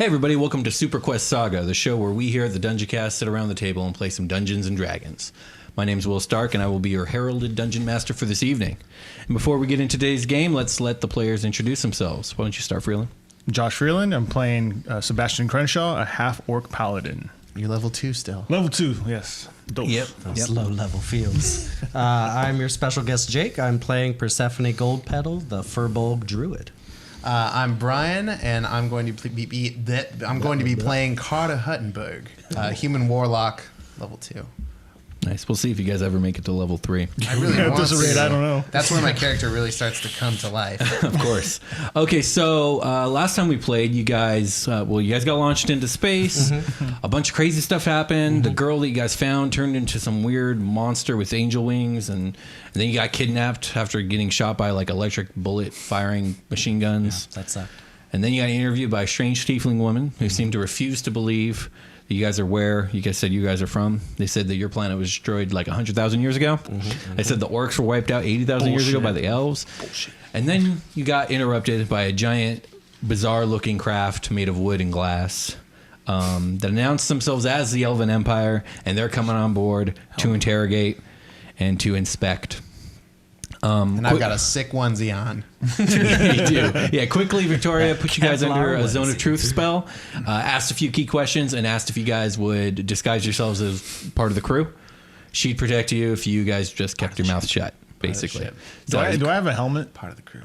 Hey everybody, welcome to Superquest Saga, the show where we here at the Dungeon Cast sit around the table and play some Dungeons and Dragons. My name's Will Stark, and I will be your heralded Dungeon Master for this evening. And before we get into today's game, let's let the players introduce themselves. Why don't you start, Freeland? Josh Freeland. I'm playing Sebastian Crenshaw, a half-orc paladin. You're level 2 still. Level 2, yes. Dope. Yep. Low-level fields. I'm your special guest, Jake. I'm playing Persephone Goldpetal, the Furbolg Druid. I'm Brian, and I'm going to be playing Carter Huttenberg, human warlock, level 2. Nice. We'll see if you guys ever make it to level 3. I really want this rate, to. I don't know. That's where my character really starts to come to life. Of course. Okay, so last time we played, you guys got launched into space. A bunch of crazy stuff happened. The girl that you guys found turned into some weird monster with angel wings, and then you got kidnapped after getting shot by like electric bullet firing machine guns. Yeah, that sucked. And then you got interviewed by a strange tiefling woman who seemed to refuse to believe that you guys are where you guys said you guys are from. They said that your planet was destroyed like 100,000 years ago. They said the orcs were wiped out 80,000 years ago by the elves. Bullshit. And then you got interrupted by a giant, bizarre-looking craft made of wood and glass that announced themselves as the Elven Empire, and they're coming on board to interrogate and to inspect. And I've got a sick onesie on. You do. Yeah, quickly, Victoria put you guys under a zone of truth spell, asked a few key questions, and asked if you guys would disguise yourselves as part of the crew. She'd protect you if you guys just kept your mouth shut, basically. Do I have a helmet? Part of the crew.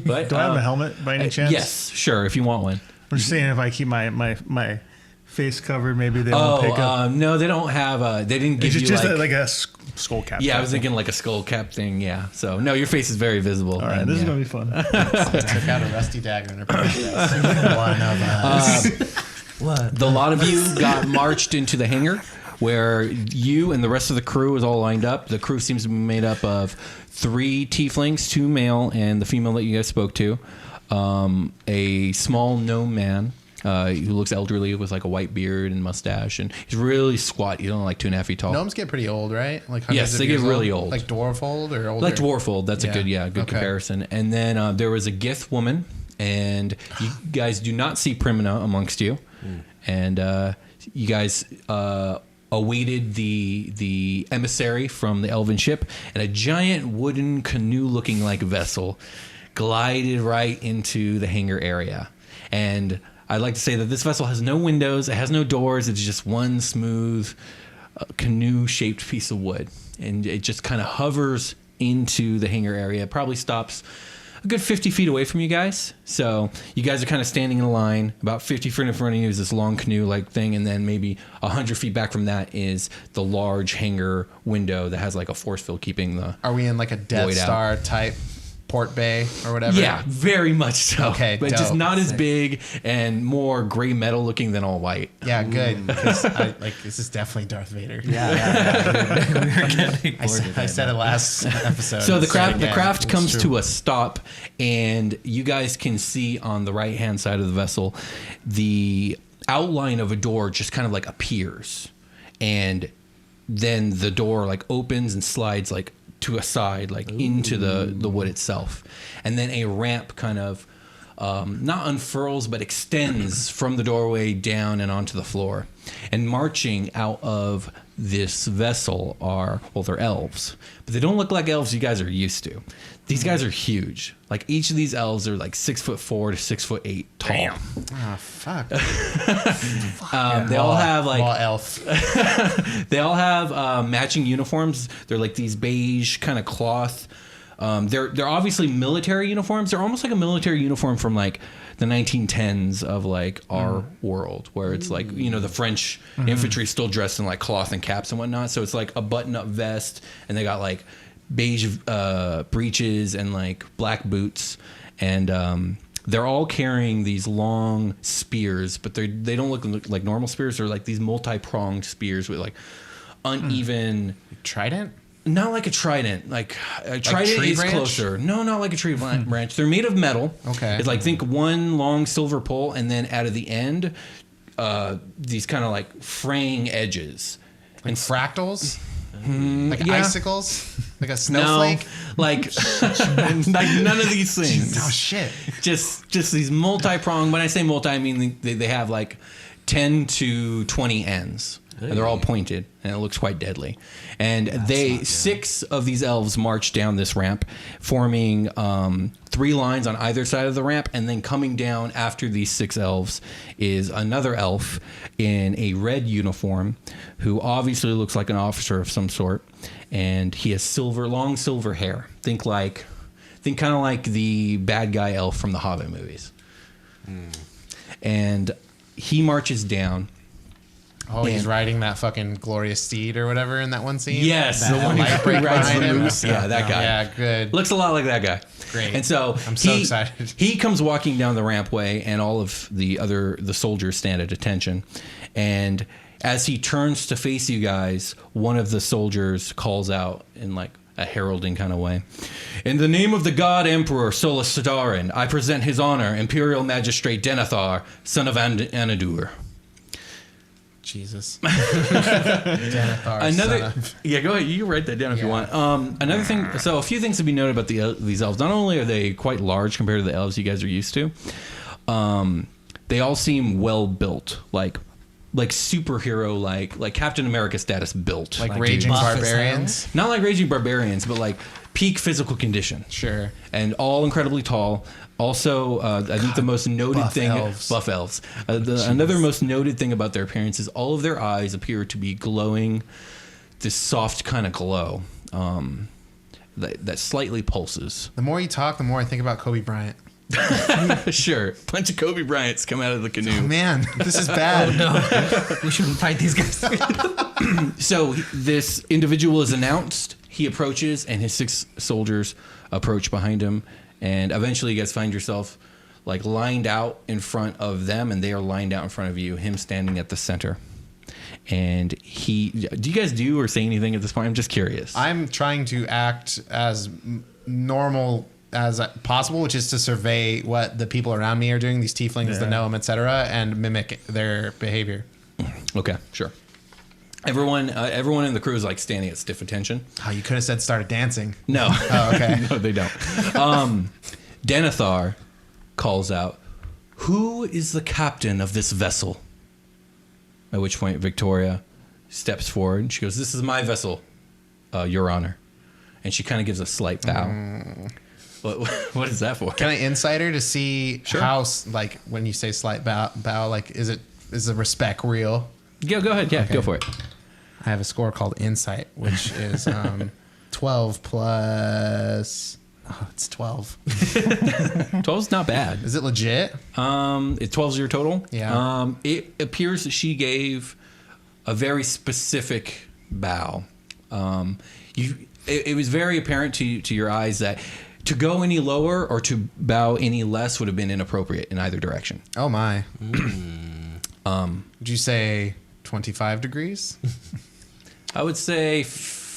But, Do I have a helmet by any chance? Yes, sure, if you want one. I'm just saying if I keep my face covered, maybe they won't pick up. No, they don't have they didn't give It's you just like a skull cap. yeah, I was thinking like a skull cap thing, yeah. So, no, your face is very visible. All right, and, this is yeah. going to be fun. Took out a rusty dagger in her purse. One of us. What? The lot of you got marched into the hangar where you and the rest of the crew is all lined up. The crew seems to be made up of 3 tieflings, 2 male, and the female that you guys spoke to. A small gnome man who looks elderly with like a white beard and mustache, and he's really squat. He's only like 2.5 feet tall. Gnomes get pretty old, right? Like Yes, they get really old. Like dwarf old or older? Like dwarf old. That's a good comparison. And then there was a Gith woman, and you guys do not see Pramana amongst you, and you guys awaited the emissary from the elven ship, and a giant wooden canoe-looking like vessel glided right into the hangar area. And I'd like to say that this vessel has no windows, it has no doors, it's just one smooth canoe-shaped piece of wood. And it just kind of hovers into the hangar area. It probably stops a good 50 feet away from you guys. So you guys are kind of standing in a line. About 50 feet in front of you is this long canoe-like thing, and then maybe 100 feet back from that is the large hangar window that has like a force field keeping the Are we in like a Death Star type port bay or whatever? Yeah, very much so. Okay, but dope. just not as big and more gray metal looking than all white. Yeah, good. Because this is definitely Darth Vader. Yeah. We were getting I said it last episode. So the Say it again. craft It's comes true. to a stop, and you guys can see on the right hand side of the vessel the outline of a door just kind of like appears, and then the door like opens and slides like to a side, like into the wood itself, and then a ramp kind of not unfurls but extends from the doorway down and onto the floor. And marching out of this vessel are, well, they're elves, but they don't look like elves you guys are used to. These guys are huge. Like each of these elves are like 6'4" to 6'8" tall. Damn. Oh, fuck. They all have like elf. they all have matching uniforms. They're like these beige kind of cloth. They're obviously military uniforms. They're almost like a military uniform from like the 1910s of like our world, where it's like, you know, the French infantry still dressed in like cloth and caps and whatnot. So it's like a button-up vest, and they got like beige breeches and like black boots, and they're all carrying these long spears, but they don't look like normal spears. They're like these multi-pronged spears with like uneven Trident? Not like a trident. Like a trident tree is branch? closer. No, not like a tree branch. They're made of metal. Okay. It's like, think one long silver pole, and then out of the end, these kind of like fraying edges. Like fractals? yeah. Icicles? Like a snowflake? No, like none of these things. Oh shit! Just these multi-pronged. When I say multi, I mean they have like 10 to 20 ends, and they're all pointed, and it looks quite deadly. And six of these elves march down this ramp, forming 3 lines on either side of the ramp, and then coming down after these 6 elves is another elf in a red uniform, who obviously looks like an officer of some sort, and he has long silver hair. Think kind of like the bad guy elf from the Hobbit movies. And he marches down. Oh, he's riding that fucking glorious steed or whatever in that one scene? Yes, the one who rides the moose. Yeah, that guy. Yeah, good. Looks a lot like that guy. Great. And so I'm so excited. He comes walking down the rampway, and all of the soldiers stand at attention. And as he turns to face you guys, one of the soldiers calls out in like a heralding kind of way. In the name of the God Emperor Solus Sadarin, I present his honor, Imperial Magistrate Denethor, son of Anadur. Jesus. Denethor, yeah, go ahead. You can write that down if you want. Another thing. So a few things to be noted about these elves. Not only are they quite large compared to the elves you guys are used to, they all seem well built, like superhero, like Captain America status built, like raging barbarians. Not like raging barbarians, but like peak physical condition. Sure. And all incredibly tall. Also, I think the most noted buff elves. Another most noted thing about their appearance is all of their eyes appear to be glowing, this soft kind of glow that slightly pulses. The more you talk, the more I think about Kobe Bryant. Sure, bunch of Kobe Bryants come out of the canoe. Oh, man, this is bad. We shouldn't fight these guys. So this individual is announced. He approaches, and his 6 soldiers approach behind him. And eventually you guys find yourself like lined out in front of them, and they are lined out in front of you, him standing at the center. And do you guys do or say anything at this point? I'm just curious. I'm trying to act as normal as possible, which is to survey what the people around me are doing, these tieflings, the gnome, etc., and mimic their behavior. Okay, sure. Everyone in the crew is like standing at stiff attention. Oh, you could have said started dancing. No. Oh, okay. No, they don't. Denethor calls out, "Who is the captain of this vessel?" At which point Victoria steps forward and she goes, "This is my vessel, Your Honor." And she kind of gives a slight bow. What is that for? Can I insight her to see how, like, when you say slight bow, like, is the respect real? Yeah, go ahead. Yeah, Okay. Go for it. I have a score called Insight, which is 12 plus... Oh, it's 12. 12's not bad. Is it legit? 12's your total? Yeah. It appears that she gave a very specific bow. It was very apparent to your eyes that to go any lower or to bow any less would have been inappropriate in either direction. Oh, my. Would you say 25 degrees? I would say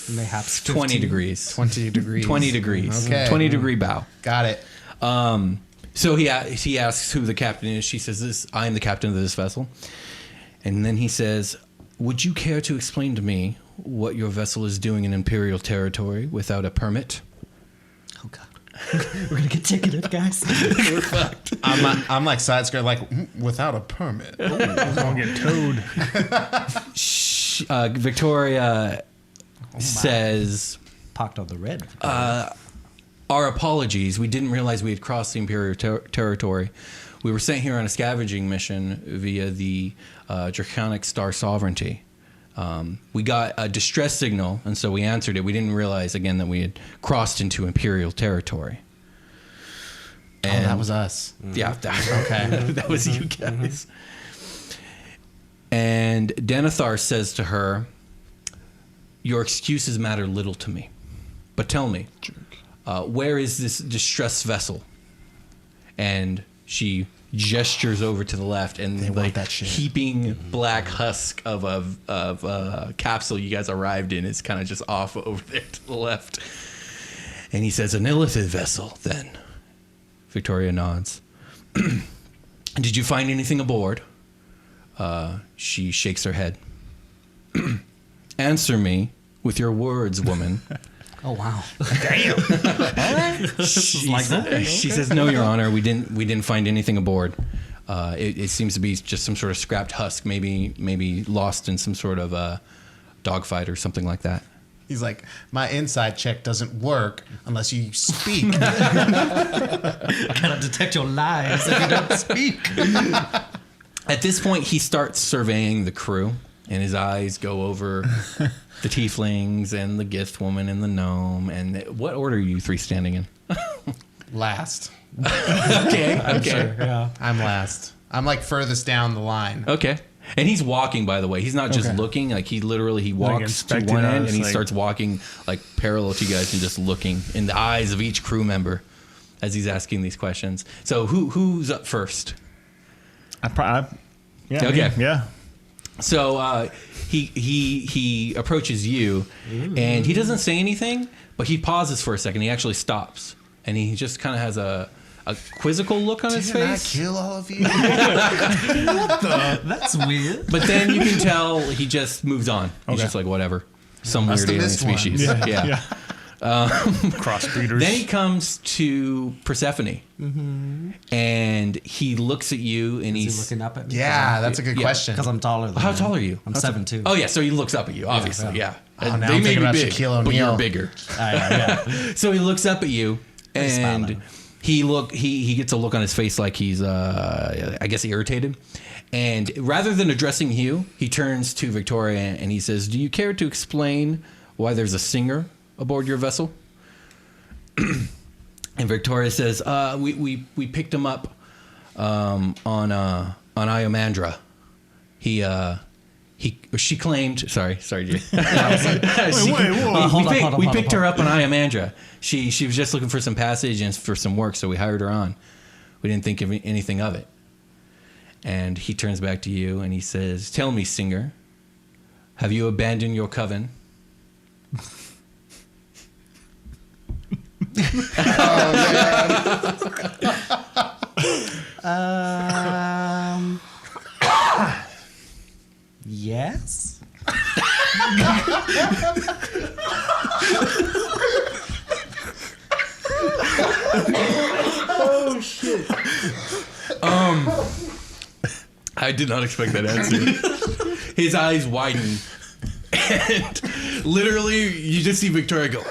Mayhaps 20 degrees. 20 degrees. 20 degrees. Okay. 20 degree bow. Got it. So he asks who the captain is. She says, I am the captain of this vessel. And then he says, would you care to explain to me what your vessel is doing in Imperial territory without a permit? Oh, God. We're going to get ticketed, guys. We're fucked. I'm like side skirt, like, without a permit. We're going to get towed. Victoria says, Pocked on the red. our apologies. We didn't realize we had crossed the Imperial territory. We were sent here on a scavenging mission via the Draconic Star Sovereignty. We got a distress signal, and so we answered it. We didn't realize, again, that we had crossed into Imperial territory. And that was us. Yeah. Okay. That was you guys. And Denethor says to her, your excuses matter little to me. But tell me, where is this distressed vessel? And she gestures over to the left, and like that shit. heaping black husk of a capsule you guys arrived in is kind of just off over there to the left. And he says, an illithid vessel, then. Victoria nods. Did you find anything aboard? She shakes her head. Answer me with your words, woman. Oh wow. She says, "No, Your Honor, we didn't find anything aboard. It seems to be just some sort of scrapped husk, maybe lost in some sort of dogfight or something like that." He's like, my inside check doesn't work unless you speak. Cannot detect your lies if you don't speak. At this point, he starts surveying the crew, and his eyes go over the tieflings and the Gith woman and the gnome. And what order are you three standing in? Last. Okay. Sure, yeah. I'm last. I'm like furthest down the line. Okay. And he's walking, by the way. He's not just looking. Like he walks to inspecting one end us, and he like- starts walking like parallel to you guys and just looking in the eyes of each crew member as he's asking these questions. So who's up first? Yeah. Okay. me, Yeah. So he approaches you, and he doesn't say anything, but he pauses for a second. He actually stops, and he just kind of has a quizzical look on his Didn't I face. kill all of you? That's weird. But then you can tell he just moves on. He's Okay. just like, whatever. Some Must weird have alien missed one. species. Yeah. Crossbreeders. Then he comes to Persephone, and he looks at you, and Is he he's looking up at me? Yeah, that's a good Yeah. question. Because I'm taller than How him. tall are you? I'm 7'2". Oh yeah, so he looks up at you, obviously. Yeah. Oh, now They I'm may thinking be about big, Shaquille but you're O'Neal. bigger. Yeah. So he looks up at you, and smiling. he gets a look on his face like he's I guess irritated. And rather than addressing you, he turns to Victoria and he says, "Do you care to explain why there's a singer aboard your vessel?" And Victoria says, "We picked him up on Iomandra. She claimed. Sorry, Jay. We picked her up on Iomandra. She was just looking for some passage and for some work, so we hired her on. We didn't think of anything of it." And he turns back to you and he says, "Tell me, singer, have you abandoned your coven?" Yes. I did not expect that answer. His eyes widen, and literally, you just see Victoria go.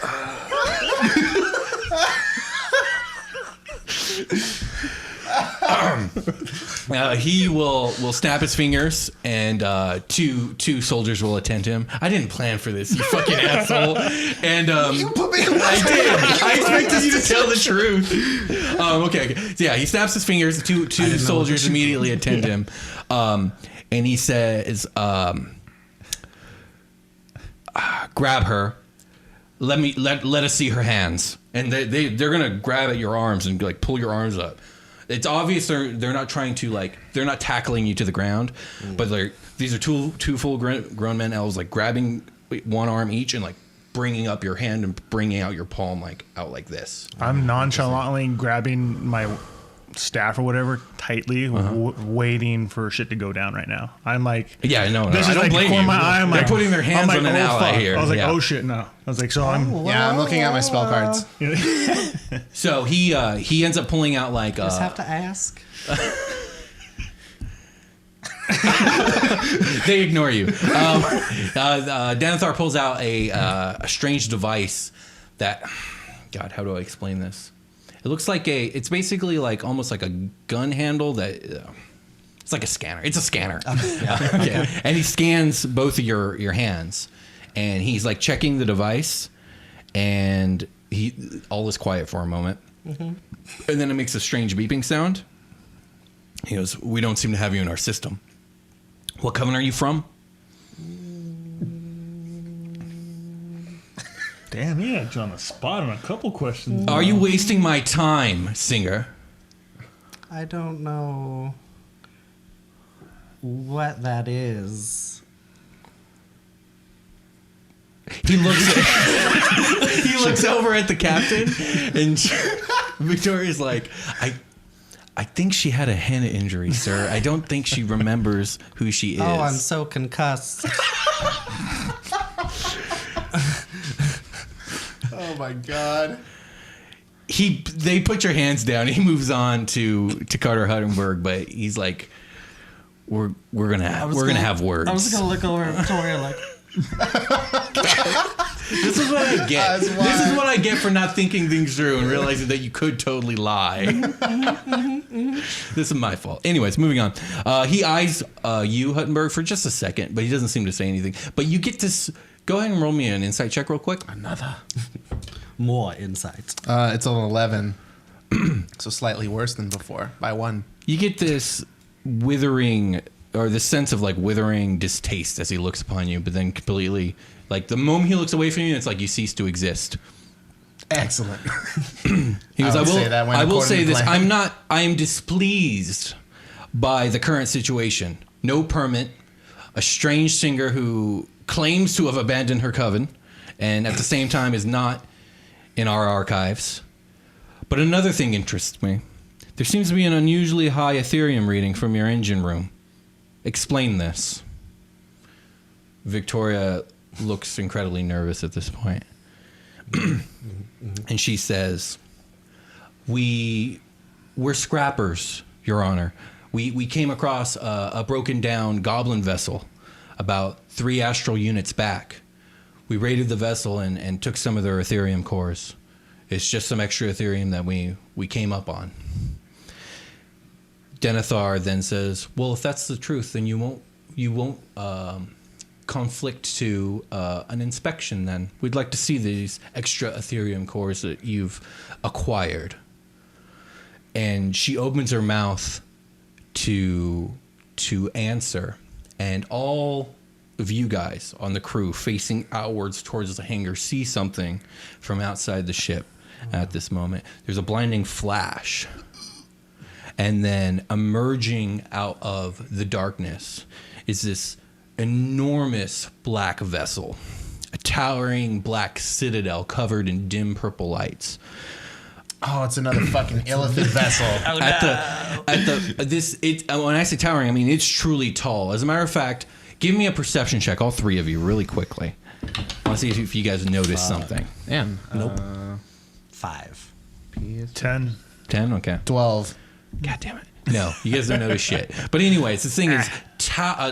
He will snap his fingers, and two soldiers will attend him. I didn't plan for this, you fucking asshole. And You put me in my I did. I expected you to tell the truth. Okay. So yeah, he snaps his fingers. Two soldiers immediately attend him, and he says, "Grab her. Let us see her hands." And they're gonna grab at your arms and like pull your arms up. It's obvious they're not trying to they're not tackling you to the ground, but these are two full grown men elves like grabbing one arm each and like bringing up your hand and bringing out your palm out like this. I'm nonchalantly grabbing my staff or whatever tightly, waiting for shit to go down right now. I'm like, Yeah, no, this I is don't like blame corner you. my eye. I'm They're like, putting their hands on an ally fuck. here. I was like, Yeah. oh shit, no. I was like, so I'm. Yeah, I'm looking at my spell cards. So he ends up pulling out Just have to ask. They ignore you. Denethor pulls out a strange device that, God, how do I explain this? It looks like it's basically like almost like a gun handle that it's like a scanner. It's a scanner. Okay. And he scans both of your hands, and he's like checking the device, and all is quiet for a moment, and then it makes a strange beeping sound. He goes, "We don't seem to have you in our system. What coven are you from?" Damn, yeah, it's on the spot on a couple questions. Are you wasting my time, singer? I don't know what that is. He looks he looks over at the captain, and Victoria's like, I think she had a henna injury, sir. I don't think she remembers who she is." Oh, I'm so concussed. Oh my god. They put your hands down. He moves on to Carter Huttenberg, but he's like, we're gonna have words. I was gonna look over at Victoria like, this is what I get. This is what I get for not thinking things through and realizing that you could totally lie. This is my fault. Anyways, moving on. He eyes you, Huttenberg, for just a second, but he doesn't seem to say anything. But you get this. Go ahead and roll me an insight check real quick. Another. more insight. It's an 11. So slightly worse than before by 1. You get this withering, or the sense of like withering distaste as he looks upon you, but then completely, like the moment he looks away from you, it's like you cease to exist. Excellent. He goes, I will say this. plan. I am displeased by the current situation. No permit, a strange singer who claims to have abandoned her coven, and at the same time is not in our archives. But another thing interests me. There seems to be an unusually high Ethereum reading from your engine room. Explain this. Victoria looks incredibly nervous at this point. And she says, we're scrappers, Your Honor. We came across a broken down goblin vessel about 3 astral units back. We raided the vessel and took some of their Ethereum cores. It's just some extra Ethereum that we came up on. Denethor then says, well, if that's the truth, then you won't conflict to an inspection then. We'd like to see these extra Ethereum cores that you've acquired. And she opens her mouth to answer, and all of you guys on the crew facing outwards towards the hangar see something from outside the ship at this moment. There's a blinding flash, and then emerging out of the darkness is this enormous black vessel, a towering black citadel covered in dim purple lights. Oh, it's another fucking illithid vessel. When I say towering, I mean it's truly tall. As a matter of fact, give me a perception check, all 3 of you, really quickly. I want to see if you guys notice something. Damn. Nope. 5. 10. 10? Okay. 12. God damn it. No, you guys don't notice shit. But anyways, this thing is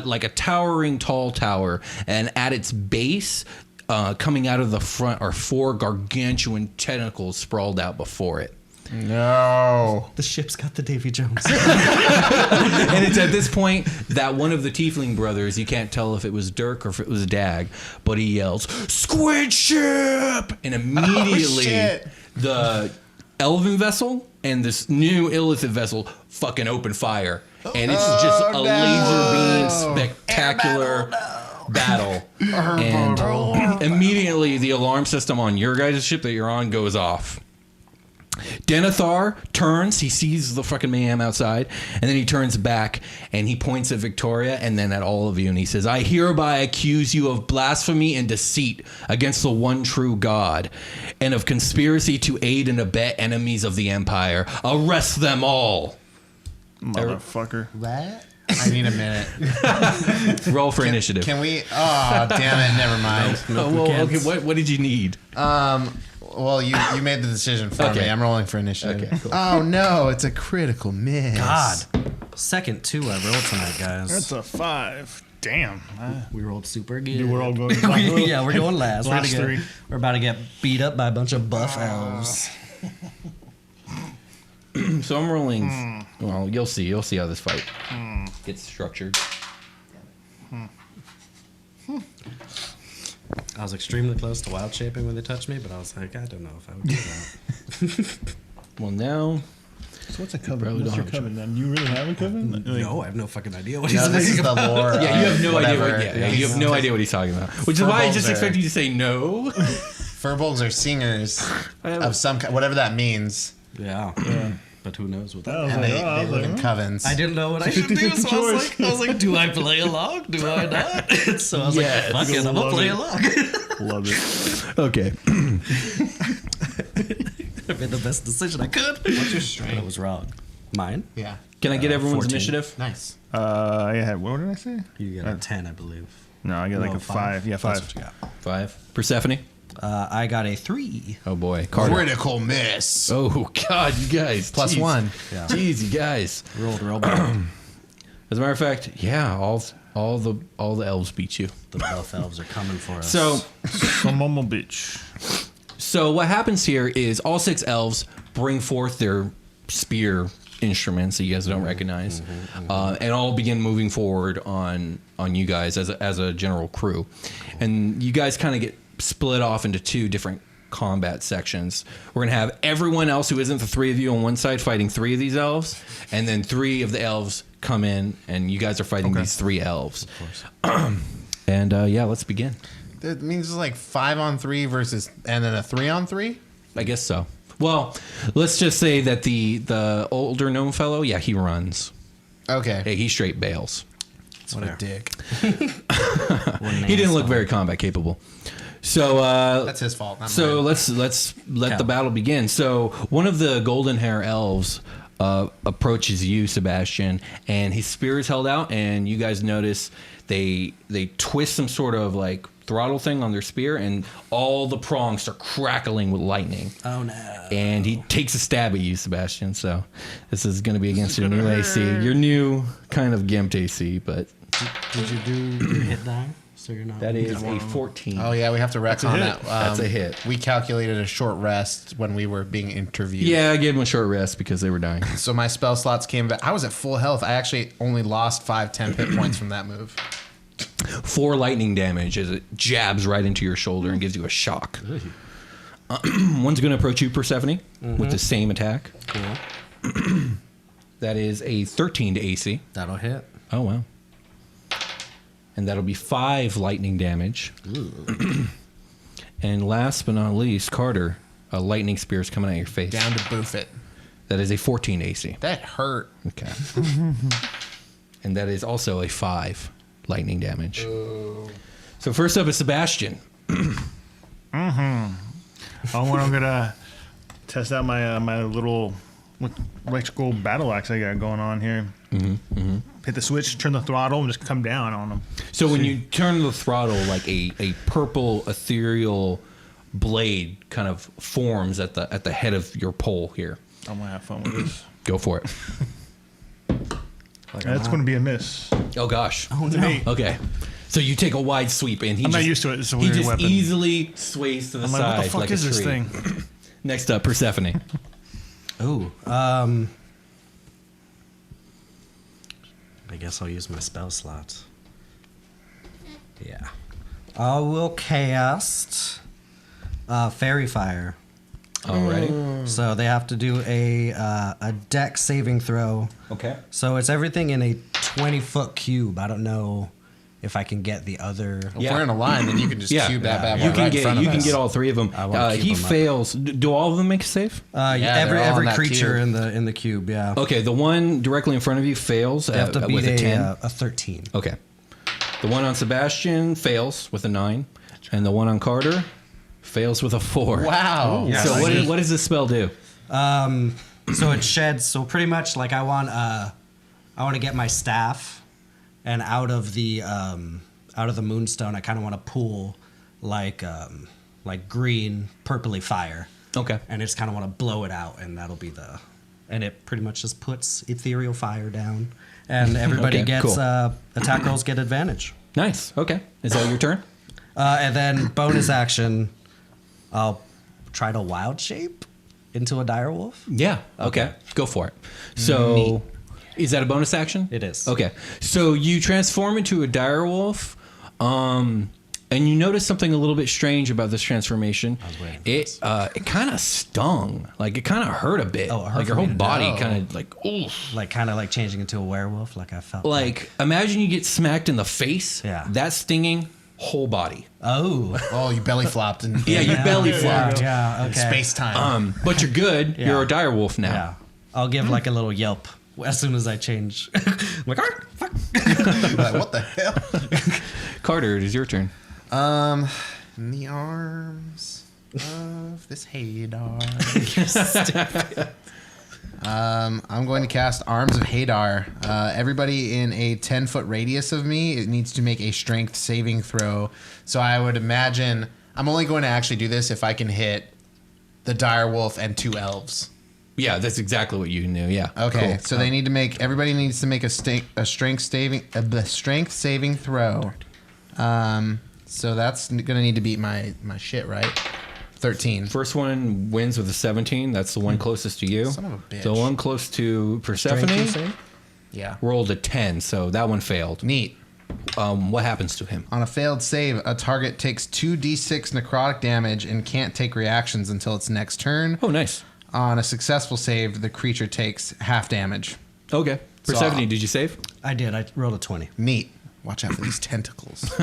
like a towering tall tower, and at its base, coming out of the front, are 4 gargantuan tentacles sprawled out before it. No. The ship's got the Davy Jones. And it's at this point that one of the Tiefling brothers, you can't tell if it was Dirk or if it was Dag, but he yells, "Squid ship!" And immediately the Elven vessel and this new Illithid vessel fucking open fire. And it's just a laser beam spectacular battle. And immediately the alarm system on your guys' ship that you're on goes off. Denethor turns, he sees the fucking mayhem outside, and then he turns back and he points at Victoria and then at all of you, and he says, I hereby accuse you of blasphemy and deceit against the one true God, and of conspiracy to aid and abet enemies of the Empire. Arrest them all. Motherfucker. What? I need a minute. Roll for initiative. Can we? Oh, damn it. Never mind. Okay, what did you need? Well, you made the decision for Okay. me. I'm rolling for initiative. Okay, cool. Oh, no. It's a critical miss. God. Second 2 I rolled tonight, guys. That's a 5. Damn. We rolled super good. We're all going Yeah, we're going last. Last 3. We're about to get beat up by a bunch of buff elves. So I'm rolling. Well, you'll see. You'll see how this fight gets structured. I was extremely close to wild shaping when they touched me, but I was like, I don't know if I would do that. Well, now. So what's a coven? Probably What's don't your have coven then? You really have a coven? Like, No, I have no fucking idea what No, he's this is talking the about. lore. Yeah, you have no idea. Whatever. You have no idea what he's talking about. Which is why I just Furbolgs expected are- you to say no. Furbolgs are singers of some kind, whatever that means. Yeah. But who knows what that I was And like, they live in covens. I didn't know what I should do, 50-50 so I was like, do I play along? Do I not? So I was Yes. like, fuck it, I'm gonna play along. Love it. Okay. I made the best decision I could. What's your But strength? it was wrong. Mine? Yeah. Can I get everyone's 14. initiative? Nice. Yeah, what did I say? You got a 10, I believe. No, I got like No, a 5. Yeah, 5. That's what you got. 5. Persephone? I got a 3. Oh boy, Carter. Critical miss. Oh God, you guys. Plus Jeez. 1. Yeah. Jeez, you guys. Rolled real bad. As a matter of fact, yeah, all the elves beat you. The buff elves are coming for us. So Momo Beach. So what happens here is all 6 elves bring forth their spear instruments that you guys don't recognize, and all begin moving forward on you guys as a general crew. And you guys kind of get split off into 2 different combat sections. We're going to have everyone else who isn't the 3 of you on one side fighting 3 of these elves, and then 3 of the elves come in, and you guys are fighting these 3 elves. And yeah, let's begin. That means it's like 5-on-3 versus, and then a 3-on-3? I guess so. Well, let's just say that the older gnome fellow, yeah, he runs. Okay. Hey, he straight bails. What a dick. He didn't look very combat capable. So That's his fault. Not so mine. let's let the battle begin. So one of the golden hair elves approaches you, Sebastian, and his spear is held out, and you guys notice they twist some sort of like throttle thing on their spear, and all the prongs start crackling with lightning. Oh no! And he takes a stab at you, Sebastian. So this is going to be against your new AC, your new kind of gimped AC, but Did you do your hit die? So you're not. that is a 14. Oh, yeah, we have to retcon hit. that. That's a hit. We calculated a short rest when we were being interviewed. Yeah, I gave him a short rest because they were dying. So my spell slots came back. I was at full health. I actually only lost 10 hit points from that move. 4 lightning damage as it jabs right into your shoulder and gives you a shock. One's going to approach you, Persephone, with the same attack. Cool. That is a 13 to AC. That'll hit. Oh, wow. And that'll be 5 lightning damage. And last but not least, Carter, a lightning spear is coming at your face. Down to boof it. That is a 14 AC. That hurt. Okay. And that is also a 5 lightning damage. So first up is Sebastian. I'm gonna test out my little electrical battle axe I got going on here. Hit the switch, turn the throttle, and just come down on them. So when you turn the throttle, like a purple ethereal blade kind of forms at the head of your pole here. I'm gonna have fun with this. Go for it. That's gonna be a miss. Oh gosh. Oh To me. Okay. So you take a wide sweep, and I'm not used to it. It's a he weird just weapon. easily sways to the I'm like, side what the fuck like is a this tree. thing? Next up, Persephone. Ooh. I guess I'll use my spell slots. Yeah. I will cast Fairy Fire. Alrighty. So they have to do a deck saving throw. Okay. So it's everything in a 20-foot cube. I don't know if I can get the other. If we're in a line, then you can just cube that bad boy You can right in get front of you can us. get all 3 of them. I wanna keep He 'em up. fails. Do all of them make a save? they're all Every in that creature cube. in the cube. Yeah. Okay, the one directly in front of you fails They have to with beat a 10. a 13. Okay. The one on Sebastian fails with a 9, and the one on Carter fails with a 4. Wow. Yeah. So Nice. what does this spell do? So it sheds. So pretty much like I want to get my staff, and out of the moonstone, I kind of want to pull like green, purpley fire, Okay. and I just kind of want to blow it out, and that'll be and it pretty much just puts ethereal fire down, and everybody Okay, gets cool. attack rolls get advantage, Nice. Okay. Is that your turn? and then bonus action, I'll try to wild shape into a dire wolf. Yeah. Okay. Go for it. So, is that a bonus action? It is. Okay. So you transform into a direwolf, and you notice something a little bit strange about this transformation. I was waiting for It kind of stung, like it kind of hurt a bit. Oh, it hurt like your for me whole to body know. kind of like oof. Like kind of like changing into a werewolf, like I felt. Like imagine you get smacked in the face. Yeah. That's stinging. Whole body. Oh. Oh, you belly flopped and Yeah, you belly yeah, flopped. Yeah, okay. space time. But you're good. Yeah. You're a direwolf now. Yeah. I'll give like a little yelp as soon as I change. I'm like, "Arr, fuck." Like, what the hell? Carter, it is your turn. In the arms of this Hadar. I'm going to cast Arms of Hadar. Everybody in a 10-foot radius of me, it needs to make a strength saving throw. So I would imagine I'm only going to actually do this if I can hit the dire wolf and 2 elves. Yeah, that's exactly what you can do. Yeah. Okay, Cool. so everybody needs to make a strength saving throw. So that's gonna need to beat my shit, right? 13. First one wins with a 17. That's the one closest to you. Son of a bitch. The one close to Persephone Yeah. rolled a 10, so that one failed. Neat. What happens to him? On a failed save, a target takes 2d6 necrotic damage and can't take reactions until its next turn. Oh, nice. On a successful save, the creature takes half damage. Okay. Persephone, did you save? I did. I rolled a 20. Neat. Watch out for these tentacles.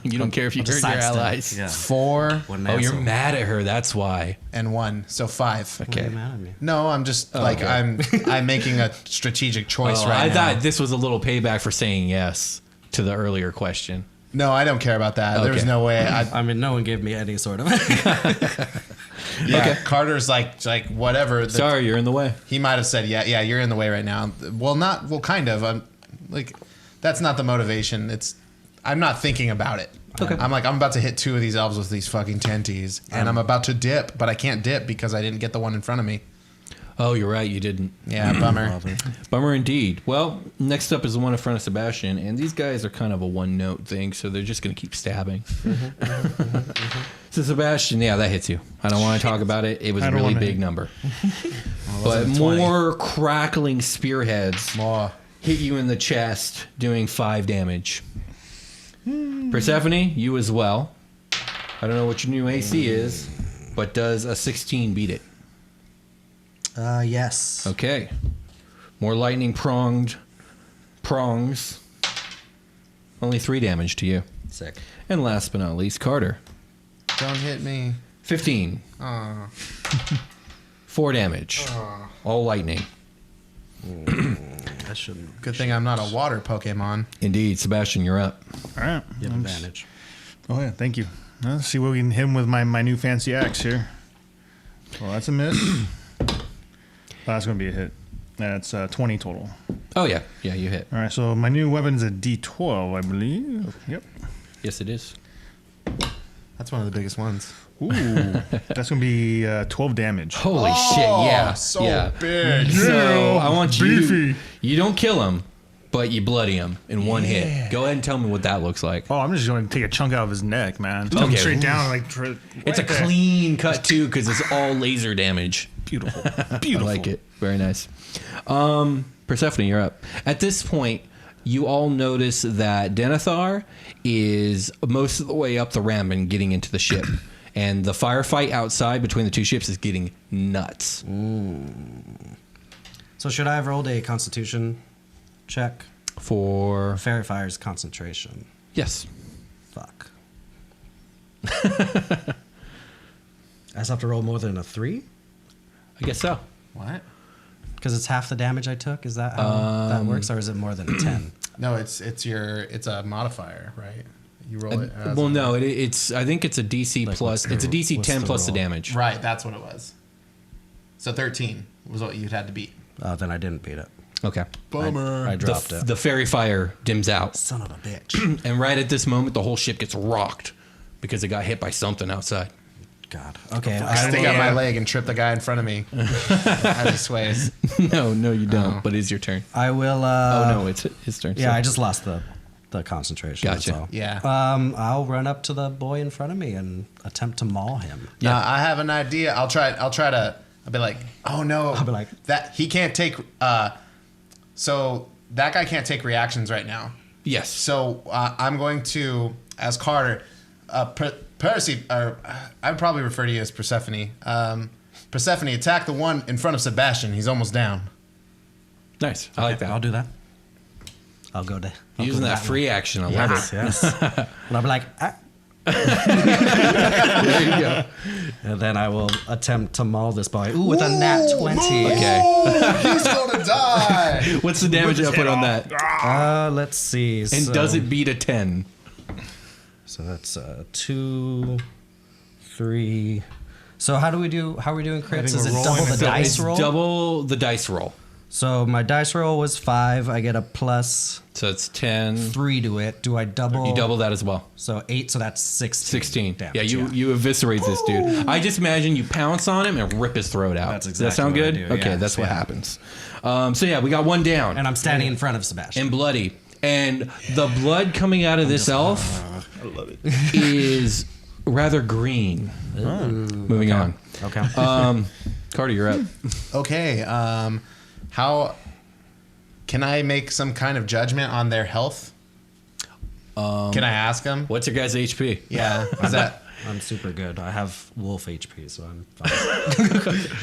You don't care if you hurt your sidestep. allies. Yeah. 4 What an Oh, you're asshole. mad at her. That's why. and 1, so 5. Why are Okay. you mad at me? No, I'm just okay. I'm making a strategic choice Oh, right I now. thought this was a little payback for saying yes to the earlier question. No, I don't care about that. There was Okay. no way. I mean, no one gave me any sort of. Yeah, Okay. Carter's like whatever. Sorry, you're in the way. He might have said, yeah, you're in the way right now. Well, kind of. I'm like, that's not the motivation. I'm not thinking about it. Okay. I'm about to hit 2 of these elves with these fucking tenties, and I'm about to dip, but I can't dip because I didn't get the one in front of me. Oh, you're right. You didn't. Yeah, bummer. Bummer indeed. Well, next up is the one in front of Sebastian, and these guys are kind of a one-note thing, so they're just going to keep stabbing. So Sebastian, yeah, that hits you. I don't want to talk about it. It was a I don't really wanna- big number. But it 20? more crackling spearheads Oh, hit you in the chest, doing 5 damage. Persephone, you as well. I don't know what your new AC is, but does a 16 beat it? Yes. Okay. More lightning prongs. Only 3 damage to you. Sick. And last but not least, Carter. don't hit me. 15. Oh. 4 damage. All lightning. That shouldn't. Good thing I'm not a water Pokemon. Indeed. Sebastian, you're up. All right. You have advantage. Oh yeah, thank you. Let's see what we can hit him with my new fancy axe here. Well, that's a miss. That's going to be a hit. That's 20 total. Oh, yeah. Yeah, you hit. All right, so my new weapon is a D12, I believe. Yep. Yes, it is. That's one of the biggest ones. Ooh, that's going to be 12 damage. Holy shit, yeah. so yeah. big. So I want you. Beefy. You don't kill him, but you bloody him in one hit. Go ahead and tell me what that looks like. Oh, I'm just going to take a chunk out of his neck, man. Just Okay. come straight down. Like, It's a right there. clean cut, too, because it's all laser damage. Beautiful. I Beautiful. like it. Very nice. Persephone, you're up. At this point, you all notice that Denethor is most of the way up the ramp and getting into the ship. And the firefight outside between the two ships is getting nuts. So should I have rolled a Constitution check? For... Fairy Fire's concentration. Yes. Fuck. I just have to roll more than a 3? I guess so. What? Because it's half the damage I took. Is that how that works, or is it more than a 10? No, it's a modifier, right? You roll it. As Well, no, it's. I think it's a DC Like, plus. what's It's a the- DC what's 10 the plus the roll? damage. Right, that's what it was. So 13 was what you'd had to beat. Then I didn't beat it. Okay. Bummer. I dropped it. The fairy fire dims out, Son of a bitch. and right at this moment, the whole ship gets rocked because it got hit by something outside. God. Okay. I stick out my leg and trip the guy in front of me as he sways. No, you don't. But it's your turn. I will. Oh no, it's his turn. Yeah, So- I just lost the concentration. Gotcha. That's all. Yeah. I'll run up to the boy in front of me and attempt to maul him. Yeah, I have an idea. I'll try to. I'll be like, oh no. I'll be like- that he can't take. So that guy can't take reactions right now. Yes. So I'm going to, as Carter, Percy, or I'd probably refer to you as Persephone. Persephone, attack the one in front of Sebastian. He's almost down. Nice. I like that. I'll do that. I'll go to Using that free action. I love it. Yes. And I'll be like, ah. There you go. And then I will attempt to maul this boy. Ooh, with a nat 20. Okay. He's gonna die. What's the damage I put on that? Let's see. And does it beat a 10? So that's 2, 3. So how are we doing crits? Is it we're double rolling the it. dice It's roll? double the dice roll. So my dice roll was 5. I get a plus So it's 10. 3 to it. Do I double? You double that as well. So 8. So that's 16. 16. Damage, You eviscerate this dude. I just imagine you pounce on him and rip his throat out. That's Does that sound exactly what good? I do, Okay, yeah. that's what Yeah. happens. So yeah, we got one down. And I'm standing in front of Sebastian. And bloody. And the blood coming out of this elf I love it. is rather green. Moving on. Okay. Carter, you're up. Okay. How can I make some kind of judgment on their health? Can I ask them? What's your guys' HP? Yeah. Is that I'm super good. I have wolf HP, so I'm fine.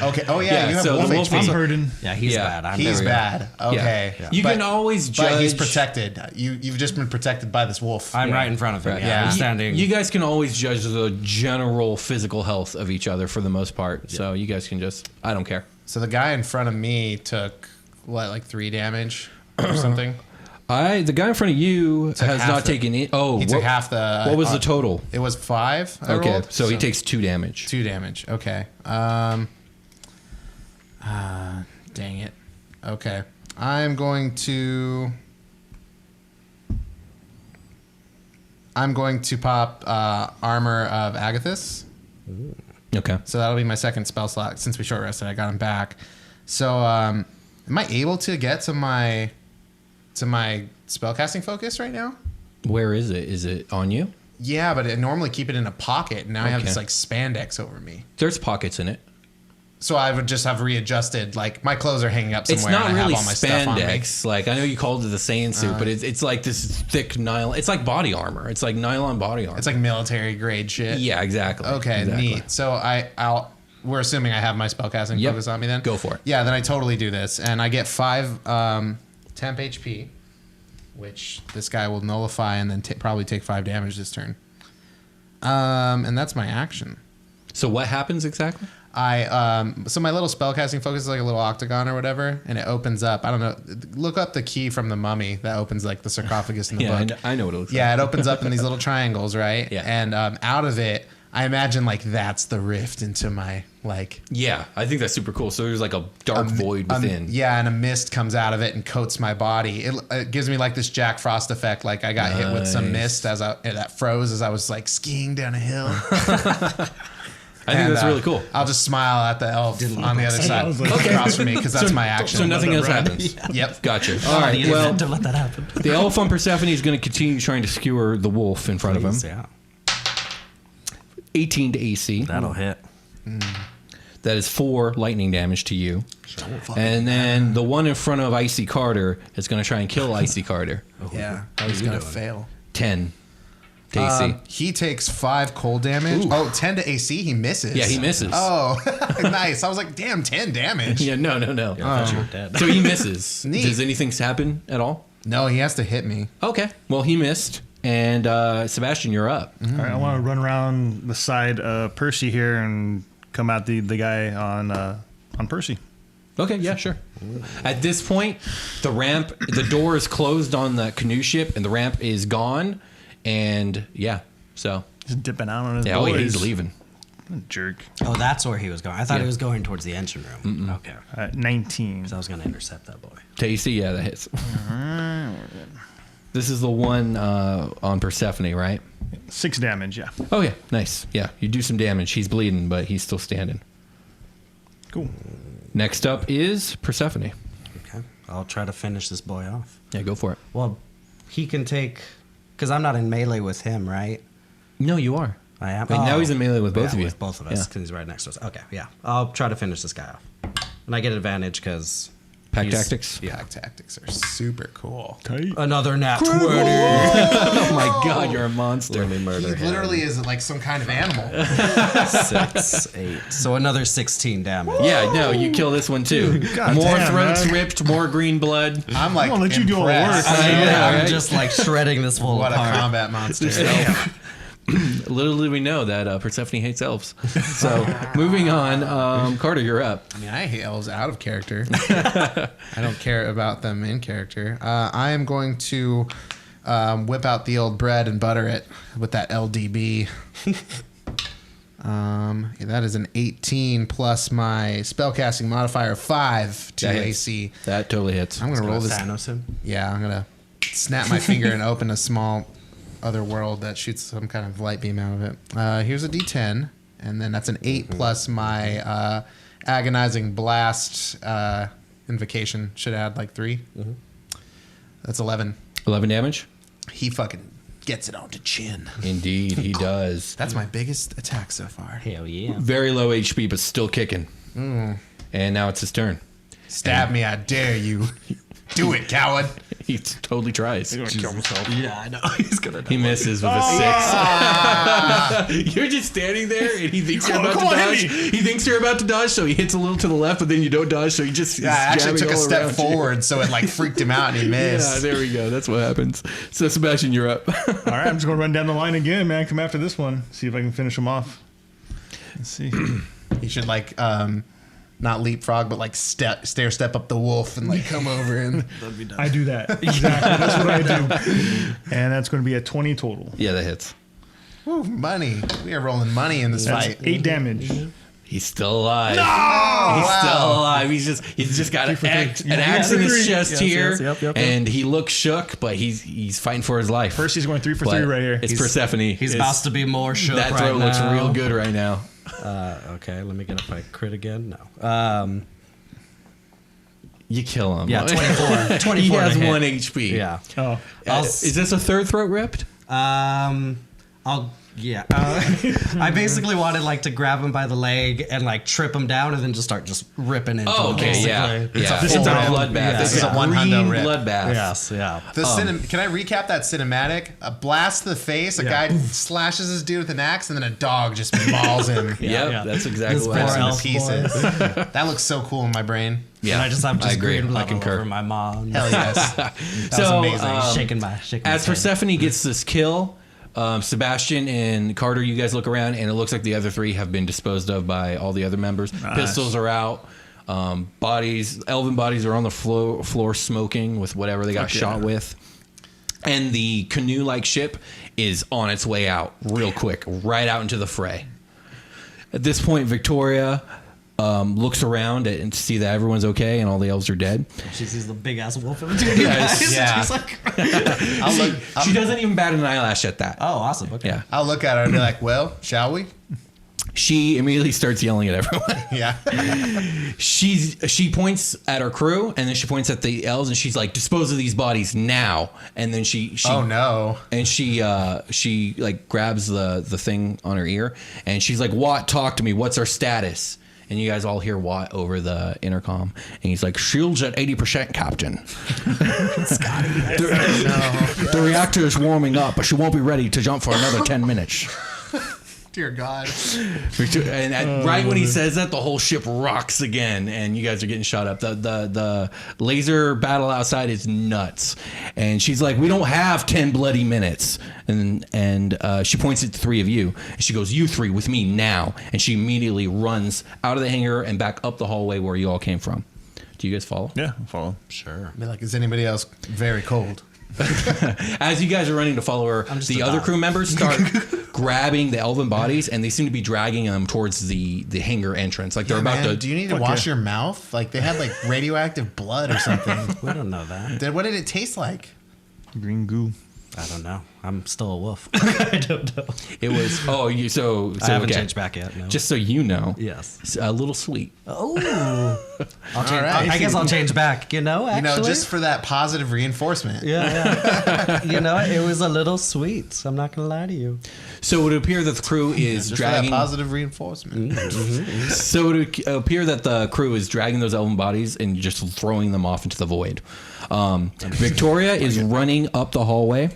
okay? Oh yeah, Yeah, you have so wolf the wolf HP. I'm hurting. Yeah, he's Yeah, bad. He's we go. bad. Okay. Yeah. You can always But he's judge- protected. You've just been protected by this wolf. I'm right in front of him. Right. Yeah, Yeah. I'm You- standing. You guys can always judge the general physical health of each other for the most part. So you guys can just, I don't care. So the guy in front of me took what, like 3 damage or something? The guy in front of you Took has half not the- taken it. Oh, He took half the. What was the total? It was 5. I Okay, rolled, so he takes 2 damage. 2 damage. Okay. Dang it. Okay. I'm going to pop Armor of Agathis. Okay. So that'll be my second spell slot. Since we short rested, I got him back. So am I able to get to my spellcasting focus right now? Where is it? Is it on you? Yeah, but I normally keep it in a pocket. And now I have Okay. this like spandex over me. There's pockets in it. So I would just have readjusted. Like my clothes are hanging up somewhere. It's not and I really have all my stuff on me. spandex. Like, I know you called it the Saiyan suit, but it's like this thick nylon. It's like body armor. It's like nylon body armor. It's like military grade shit. yeah, exactly. Okay, Exactly. neat. So we're assuming I have my spellcasting Yep. focus on me then? Go for it. Yeah, then I totally do this. And I get 5 temp HP, which this guy will nullify and then probably take 5 damage this turn. And that's my action. So what happens exactly? So my little spellcasting focus is like a little octagon or whatever, and it opens up. I don't know. Look up the key from the mummy that opens like the sarcophagus in the Yeah, book. I know what it looks like. Yeah, it opens up in these little triangles, right? Yeah. And out of it, I imagine like that's the rift into my like. Yeah, I think that's super cool. So there's like a dark void within. Yeah, and a mist comes out of it and coats my body. It gives me like this Jack Frost effect. Like I got hit with some Nice. mist that froze as I was like skiing down a hill. I think that's really cool. I'll just smile at the elf on the other side across from me because that's my action. So nothing else happens. Yep. Gotcha. All right. Idiot, Well, don't let that happen. the elf on Persephone is going to continue trying to skewer the wolf in front of him. Yeah, 18 to AC. that'll hit. That is 4 lightning damage to you. And then the one in front of Icy Carter is going to try and kill Icy Carter. Yeah. He's going to fail. 10 to AC. He takes 5 cold damage. Ooh. Oh, 10 to AC. He misses. Yeah, he misses. Oh, nice. I was like, damn, 10 damage. Yeah, no. I thought you were dead. So he misses. Neat. Does anything happen at all? No, he has to hit me. Okay. Well, he missed. And Sebastian, you're up. All right, I want to run around the side of Percy here and come at the guy on Percy. Okay, yeah, sure. At this point, the door is closed on the canoe ship, and the ramp is gone. And yeah, so He's dipping out on his yeah, boys. he's leaving. Jerk. Oh, that's where he was going. I thought Yeah. he was going towards the engine room. Okay. 19. Because I was going to intercept that boy. To AC, yeah, that hits. This is the one on Persephone, right? 6 damage, yeah. Oh yeah, nice. Yeah, you do some damage. He's bleeding, but he's still standing. Cool. Next up is Persephone. Okay. I'll try to finish this boy off. Yeah, go for it. Well, he can take... Because I'm not in melee with him, right? No, you are. I am. Wait, now he's in melee with both of you. With both of us, Yeah. because he's right next to us. Okay, yeah. I'll try to finish this guy off. And I get advantage because... Pack tactics. Yeah. Pack tactics are super cool. Another nat 20. Oh my god, you're a monster. Let me murder He him. literally is like some kind of animal. 6, 8. So another 16 damage. Yeah, no, you kill this one too. God More damn, throats man. ripped, more green blood. I'm like, I'm gonna let you do all the impressed. work. Yeah, I'm right? just like shredding this fool What a apart. combat monster. Little did we know that Persephone hates elves. So, moving on, Carter, you're up. I mean, I hate elves out of character. I don't care about them in character. I am going to whip out the old bread and butter it with that LDB. That is an 18 plus my spellcasting modifier of 5 to That hits. AC. That totally hits. I'm gonna roll this. Thanos him. Yeah, I'm gonna snap my finger and open a small other world that shoots some kind of light beam out of it. Here's a D10, and then that's an 8 plus my agonizing blast invocation. Should add like 3. That's 11. 11 damage. He fucking gets it onto chin. Indeed, he does. That's my biggest attack so far. Hell yeah. Very low HP, but still kicking. And now it's his turn. Stab me, I dare you. Do it, coward. He totally tries. He's gonna kill himself. Yeah, I know. He's gonna. He misses with a 6. You're just standing there, and he thinks you're about to dodge. He thinks you're about to dodge, so he hits a little to the left, but then you don't dodge, so he just Yeah, I actually took a step around you. forward, so it like freaked him out, and he missed. Yeah, there we go. That's what happens. So Sebastian, you're up. All right, I'm just gonna run down the line again, man. Come after this one. See if I can finish him off. Let's see. He should like not leapfrog, but like stair step up the wolf and like come over and. That'd be done. I do that exactly. That's what I do, and that's going to be a 20 total. Yeah, that hits. Ooh, money. We are rolling money in this That's fight. 8 damage. He's still alive. He's still alive. He's just got an axe in his chest here, and he looks shook, but he's fighting for his life. Percy's going 3 for But 3 right here. It's Persephone. He's about to be more shook That right throw looks now. real good right now. Okay, let me get if I crit again. No. You kill him. Yeah, 24. 24 He has to hit. 1 HP. Yeah. Oh, Is this a third throat ripped? I basically wanted like to grab him by the leg and like trip him down and then just start really into him. Okay, yeah. It's a It's a full bloodbath. yeah, This is yeah. a One green hundo rip. bloodbath. Yes, yeah. Can I recap that cinematic? A blast to the face, a guy slashes his dude with an axe, and then a dog just mauls him. Yep, yeah. that's exactly This what poor Rips him happened. to pieces. That looks so cool in my brain. Yeah, And I just have I agree. green I blood all concur. over my mom. Hell yes. That was So, amazing. shaking my As head. Persephone gets this kill, Sebastian and Carter, you guys look around, and it looks like the other 3 have been disposed of by all the other members. Pistols are out. Elven bodies are on the floor smoking with whatever they got shot with. And the canoe-like ship is on its way out real quick, right out into the fray. At this point, Victoria looks around and to see that everyone's okay and all the elves are dead. She sees the big ass wolf in between you guys. Yeah. She's like, She doesn't even bat an eyelash at that. oh, awesome. Okay. Yeah. I'll look at her and be like, well, shall we? She immediately starts yelling at everyone. Yeah. She points at her crew and then she points at the elves and she's like, dispose of these bodies now. And then she Oh, no. and she like grabs the thing on her ear and she's like, Watt, talk to me. What's our status? And you guys all hear Watt over the intercom. And he's like, shield's at 80%, Captain. The reactor is warming up, but she won't be ready to jump for another 10 minutes. Dear God. And right when he says that, the whole ship rocks again, and you guys are getting shot up. The laser battle outside is nuts. And she's like, we don't have 10 bloody minutes. And she points at the 3 of you. And she goes, you 3 with me now. And she immediately runs out of the hangar and back up the hallway where you all came from. Do you guys follow? yeah, I'll follow. Sure. Be like, is anybody else very cold? As you guys are running to follow her, the other crew members start grabbing the elven bodies, and they seem to be dragging them towards the hangar entrance. Like they're about to. Do you need to wash your mouth? Like they had like radioactive blood or something. We don't know that. What did it taste like? Green goo. I don't know. I'm still a wolf. I don't know. It was. Oh, you so. I haven't okay. changed back yet. No. Just so you know. yes. It's a little sweet. Oh. I'll change. right. I guess I'll change back. You know, actually. You know, just for that positive reinforcement. Yeah. You know, it was a little sweet. I'm not gonna lie to you. So it would appear that the crew is Just for that dragging. positive reinforcement. So it would appear that the crew is dragging those elven bodies and just throwing them off into the void. Victoria is running up the hallway,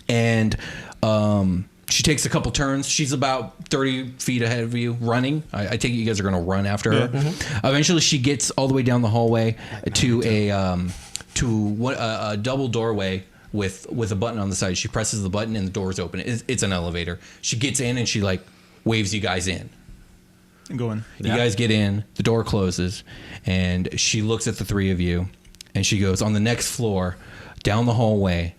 and she takes a couple turns. She's about 30 feet ahead of you, running. I take it you guys are going to run after her. Eventually, she gets all the way down the hallway to a double doorway with a button on the side. She presses the button and the doors open. It's an elevator. She gets in and she like waves you guys in. Go in. You guys get in, the door closes, and she looks at the 3 of you, and she goes, on the next floor, down the hallway,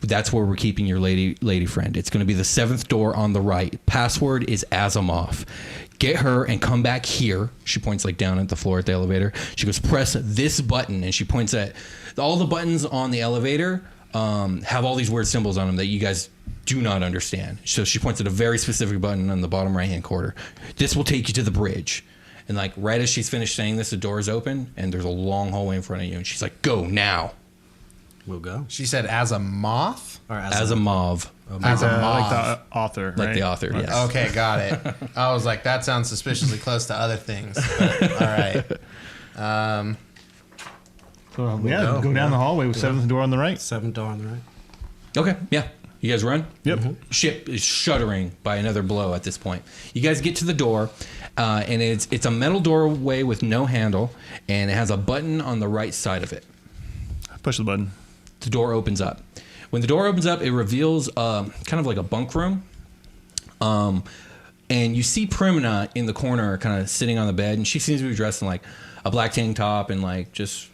That's where we're keeping your lady friend. It's going to be the 7th door on the right. Password is Asimov. Get her and come back here. She points like down at the floor at the elevator. She goes, press this button, and she points at all the buttons on the elevator. Have all these weird symbols on them that you guys do not understand. So she points at a very specific button on the bottom right hand corner. This will take you to the bridge. And like right as she's finished saying this, the door is open and there's a long hallway in front of you. And she's like, go now. We'll go. She said as a moth? Or As a mauve. As a like moth. the author, Like right? the author, yes. Okay, got it. I was like, that sounds suspiciously close to other things. But, all right. So, yeah, go down the hallway with 7th door on the right. 7th door on the right. Okay, yeah. You guys run? Yep. Ship is shuddering by another blow at this point. You guys get to the door, and it's a metal doorway with no handle, and it has a button on the right side of it. Push the button. The door opens up. When the door opens up, it reveals kind of like a bunk room. And you see Pramana in the corner kind of sitting on the bed, and she seems to be dressed in like a black tank top and like just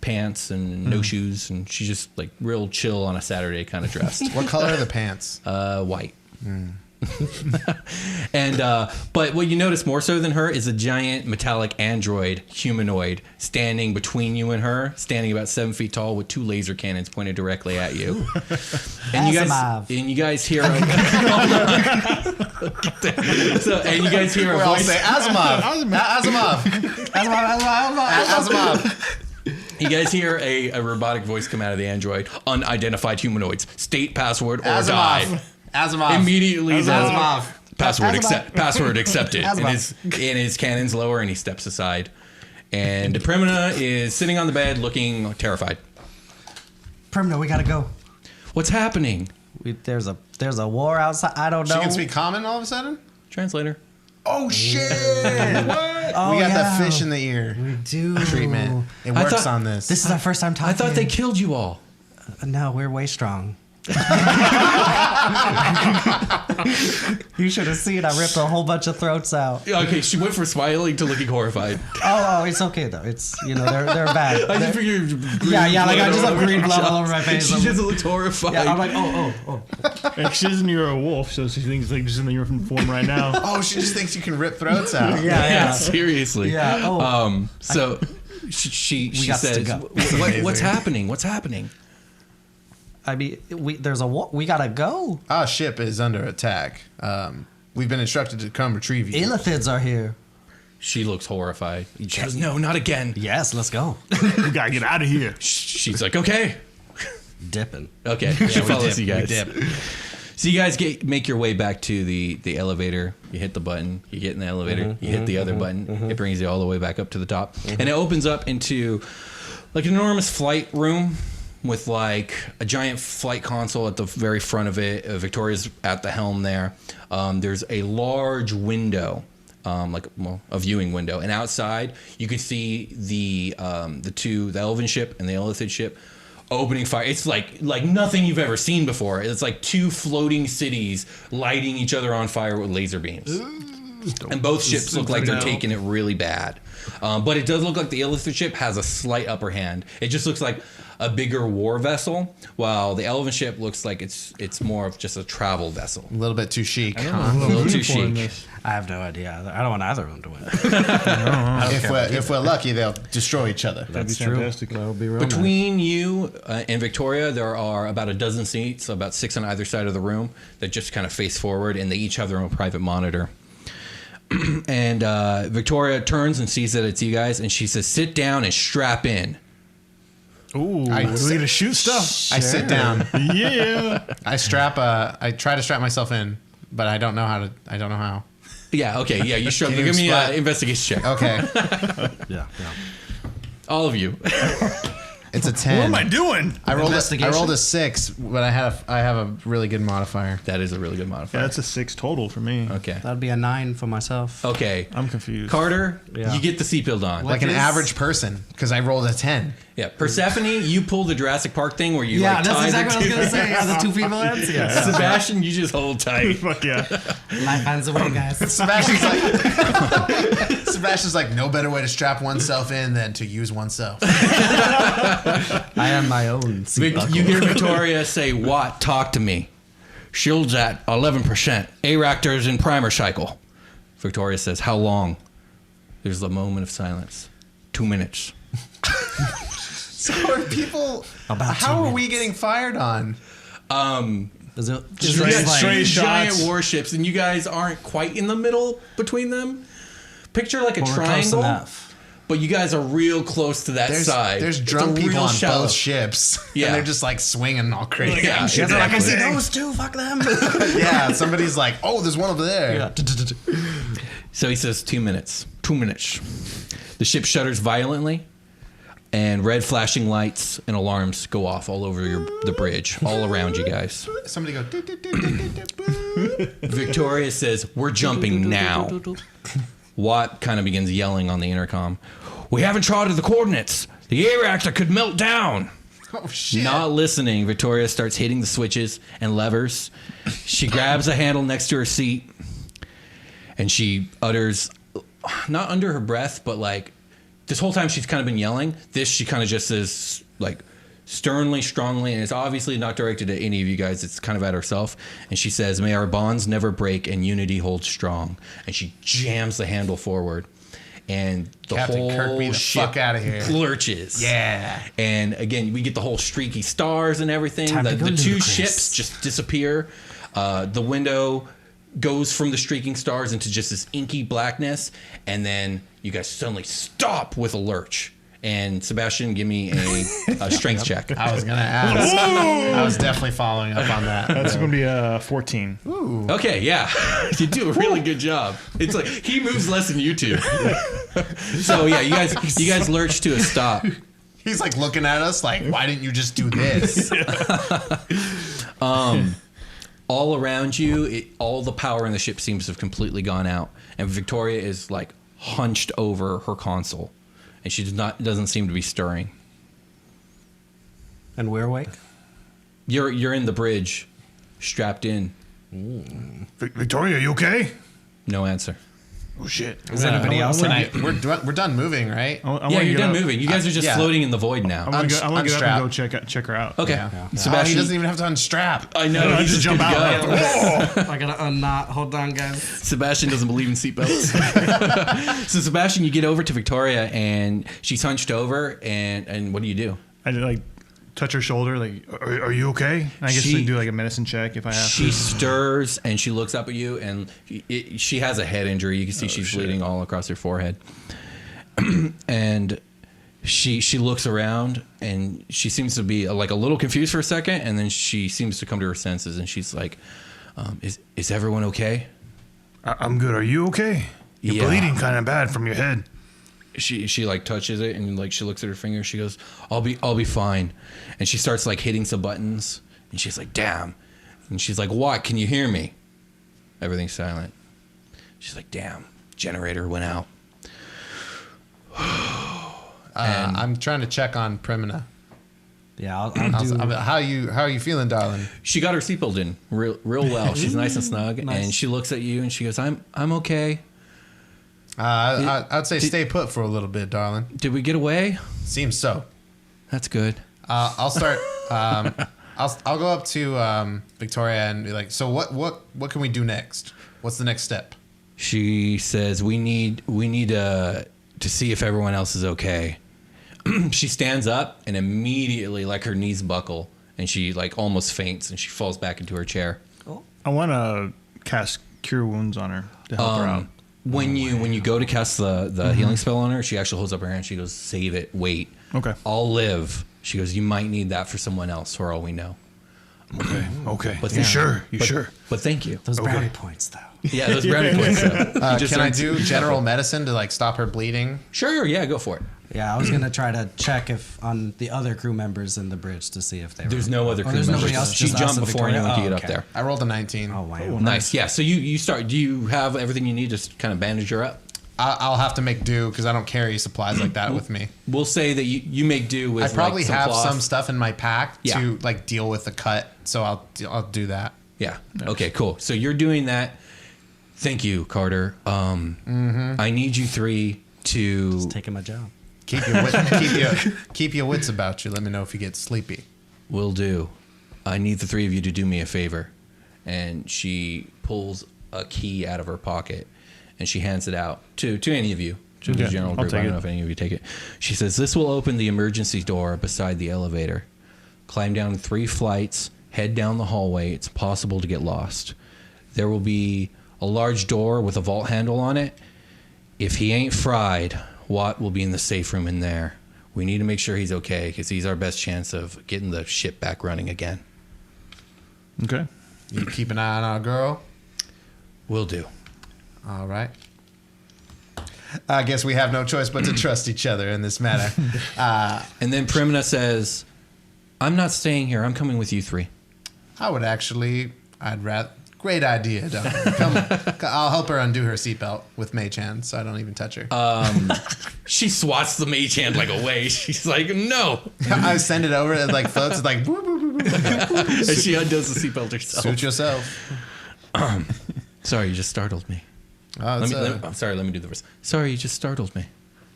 pants and no shoes, and she's just like real chill on a Saturday kind of dressed. What color are the pants? White. And but what you notice more so than her is a giant metallic android humanoid standing between you and her, standing about 7 feet tall with 2 laser cannons pointed directly at you. And you guys hear and you guys hear a We all voice. say Asimov. Asimov. Asimov. You guys hear a robotic voice come out of the android. Unidentified humanoids. State password or die. Asimov. Immediately, Asimov. Password accepted. And his cannons lower, and he steps aside. And Pramana is sitting on the bed, looking terrified. Pramana, we gotta go. What's happening? There's a war outside. I don't know. She can speak common all of a sudden? Translator. Oh, shit. Oh, We got yeah. the fish in the ear We do. treatment. It I works thought- on this. This is our first time talking. I thought they killed you all. No, we're way strong. You should have seen. I ripped a whole bunch of throats out. Okay, she went from smiling to looking horrified. Oh, it's okay though. It's they're bad. I just figured. Yeah, like I just have green blood all over my face. She just looked horrified. Yeah, I'm like, oh. And she doesn't you're a wolf, so she thinks like just in the uniform form right now. Oh, she just thinks you can rip throats out. Yeah, seriously. Yeah. Oh. So she got to says, go. What's happening? What's happening?" I mean, there's a war. We gotta go. Our ship is under attack. We've been instructed to come retrieve you. Illithids are here. She looks horrified. She goes, "No, not again." Yes, let's go. We gotta get out of here. She's like, "Okay." Dipping. Okay, she follows you guys. We dip. So you guys make your way back to the elevator. You hit the button. You get in the elevator. You hit the other button. It brings you all the way back up to the top, and it opens up into like an enormous flight room with like a giant flight console at the very front of it. Victoria's at the helm there. There's a large window, a viewing window, and outside you could see the Elven ship and the Illithid ship opening fire. It's like nothing you've ever seen before. It's like 2 floating cities lighting each other on fire with laser beams. And both ships look like they're taking it really bad. But it does look like the Illithid ship has a slight upper hand. It just looks like a bigger war vessel, while the Elven ship looks like it's more of just a travel vessel. A little bit too chic. A little too chic. I have no idea. I don't want either of them to win. If we're lucky, they'll destroy each other. That'd be fantastic. That would be real Between you and Victoria, there are about a dozen seats, about 6 on either side of the room, that just kind of face forward, and they each have their own private monitor. And Victoria turns and sees that it's you guys, and she says, "Sit down and strap in." Ooh, I we're gonna shoot stuff. I sit down. Yeah. I try to strap myself in, but I don't know how. Yeah, okay, yeah, you strap. Can you Give me an explain? investigation check. Okay. Yeah. All of you. It's a 10. What am I doing? I rolled Investigation? a 6, but I have a really good modifier. That is a really good modifier. Yeah, that's a 6 total for me. Okay. That'd be a 9 for myself. Okay. I'm confused. Carter, Yeah. you get the seatbelt on. Like an is- average person, because I rolled a 10. Yeah. Persephone, you pull the Jurassic Park thing where you Yeah, like that's tie exactly what I was the gonna two. say. Yeah, the 2 people ends. Yeah. Sebastian, you just hold tight. Fuck yeah. Life finds a way, guys. Sebastian's like, no better way to strap oneself in than to use oneself. I am my own seat buckle. You hear Victoria say, "Watt, talk to me. Shield's at 11%. A-Raptor's in primer cycle." Victoria says, "How long?" There's a moment of silence. 2 minutes. So are people... About how 2 are minutes. we getting fired on? Is it Straight- You got like, straight two giant shots. warships, and you guys aren't quite in the middle between them. Picture like a well, we're close triangle, enough. but you guys are real close to that side. There's It's drunk a people real on shallow. both ships. Yeah. And they're just like swinging all crazy. Yeah, You guys are like, I see exactly. those two. Fuck them. Yeah, somebody's like, oh, there's one over there. Yeah. So he says 2 minutes. 2 minutes. The ship shudders violently, and red flashing lights and alarms go off all over the bridge, all around you guys. Somebody go. Victoria says, "We're jumping now." Watt kind of begins yelling on the intercom. "We haven't charted the coordinates. The A-Reactor could melt down." Oh shit! Not listening, Victoria starts hitting the switches and levers. She grabs a handle next to her seat, and she utters, not under her breath, but like this whole time she's kind of been yelling. This she kind of just says like sternly, strongly, and it's obviously not directed at any of you guys. It's kind of at herself. And she says, "May our bonds never break and unity hold strong." And she jams the handle forward. And the Captain whole Kirk, me the ship fuck outta here. lurches. Yeah. And again, we get the whole streaky stars and everything. Time to go The two ludicrous. ships just disappear. The window goes from the streaking stars into just this inky blackness. And then you guys suddenly stop with a lurch. And Sebastian, give me a strength check. I was gonna ask. I was definitely following up on that. That's going to be 14. Okay, yeah. You do a really good job. It's like he moves less than you two. So yeah, you guys lurch to a stop. He's like looking at us like, why didn't you just do this? All around you, all the power in the ship seems to have completely gone out, and Victoria is like hunched over her console, and she doesn't seem to be stirring. And we're awake. You're in the bridge, strapped in. Victoria, you okay? No answer. Oh, shit. Is anybody else? We're done moving, right? Yeah, you're done moving. You guys are just yeah. floating in the void now. I'm going to get up and Unstrap. go check her out. Okay, Oh, he Sebastian. doesn't even have to unstrap. I know. I he's just just jump good to out. go. I gotta unknot. Hold on, guys. Sebastian doesn't believe in seatbelts. So Sebastian, you get over to Victoria, and she's hunched over, and what do you do? I just, like touch her shoulder, like, are you okay? And I guess She- we do like a medicine check if I have She to. stirs and she looks up at you, and she has a head injury. You can see she's bleeding all across her forehead. And she looks around, and she seems to be like a little confused for a second, and then she seems to come to her senses, and she's like, "Is everyone okay?" I'm good. Are you okay? You're Yeah. bleeding kind of bad from your head. She like touches it, and like she looks at her finger. She goes, I'll be fine." And she starts like hitting some buttons, and she's like, "Damn." And she's like, "What? Can you hear me?" Everything's silent. She's like, "Damn, generator went out." I'm trying to check on Pramana. Yeah, I'll do. How are you feeling, darling? She got her seatbelt in real well. She's nice and snug, Nice. and she looks at you and she goes, I'm okay. I'd say stay put for a little bit, darling. Did we get away? Seems so. That's good. I'll start. I'll go up to Victoria and be like, so what can we do next? What's the next step? She says, we need to see if everyone else is okay. She stands up, and immediately, like, her knees buckle, and she like almost faints, and she falls back into her chair. I want to cast Cure Wounds on her to help her out. When you go to cast the healing spell on her, she actually holds up her hand. She goes, "Save it. Wait. Okay. I'll live." She goes, "You might need that for someone else, for all we know." Okay. But You sure? You sure? But thank you. Those brownie points, though. Yeah, those brownie points. Can I do general medicine to like stop her bleeding? Sure. Yeah, go for it. Yeah, I was gonna try to check if on the other crew members in the bridge to see if they. There's were, no other crew there's members. nobody else. She just us jumped and before Victoria? anyone could get Oh, up okay. there. I rolled a 19. Oh wow. Nice. Yeah. So you start. Do you have everything you need to kind of bandage her up? I'll have to make do because I don't carry supplies like that with me. We'll say that you make do with. I probably like, some have cloth. some stuff in my pack Yeah. to like deal with the cut, so I'll do that. Yeah. Okay. Cool. So you're doing that. Thank you, Carter. I need you three to Taking my job. Keep your wits about you. Let me know if you get sleepy. Will do. I need the three of you to do me a favor. And she pulls a key out of her pocket and she hands it out to any of you, to the general group. I don't know if any of you take it. She says, this will open the emergency door beside the elevator. Climb down 3 flights, head down the hallway. It's possible to get lost. There will be a large door with a vault handle on it. If he ain't fried, Watt will be in the safe room in there. We need to make sure he's okay because he's our best chance of getting the ship back running again. Okay. You keep an eye on our girl? Will do. All right. I guess we have no choice but to trust each other in this matter. And then Pramana says, I'm not staying here. I'm coming with you 3. I'd rather... Great idea, Don. I'll help her undo her seatbelt with mage hand, so I don't even touch her. She swats the mage hand like away. She's like, no. I send it over, it like floats, it's like... Woo, woo, woo, woo. And she undoes the seatbelt herself. Suit yourself. Sorry, you just startled me. Oh, I'm sorry, let me do the verse. Sorry, you just startled me.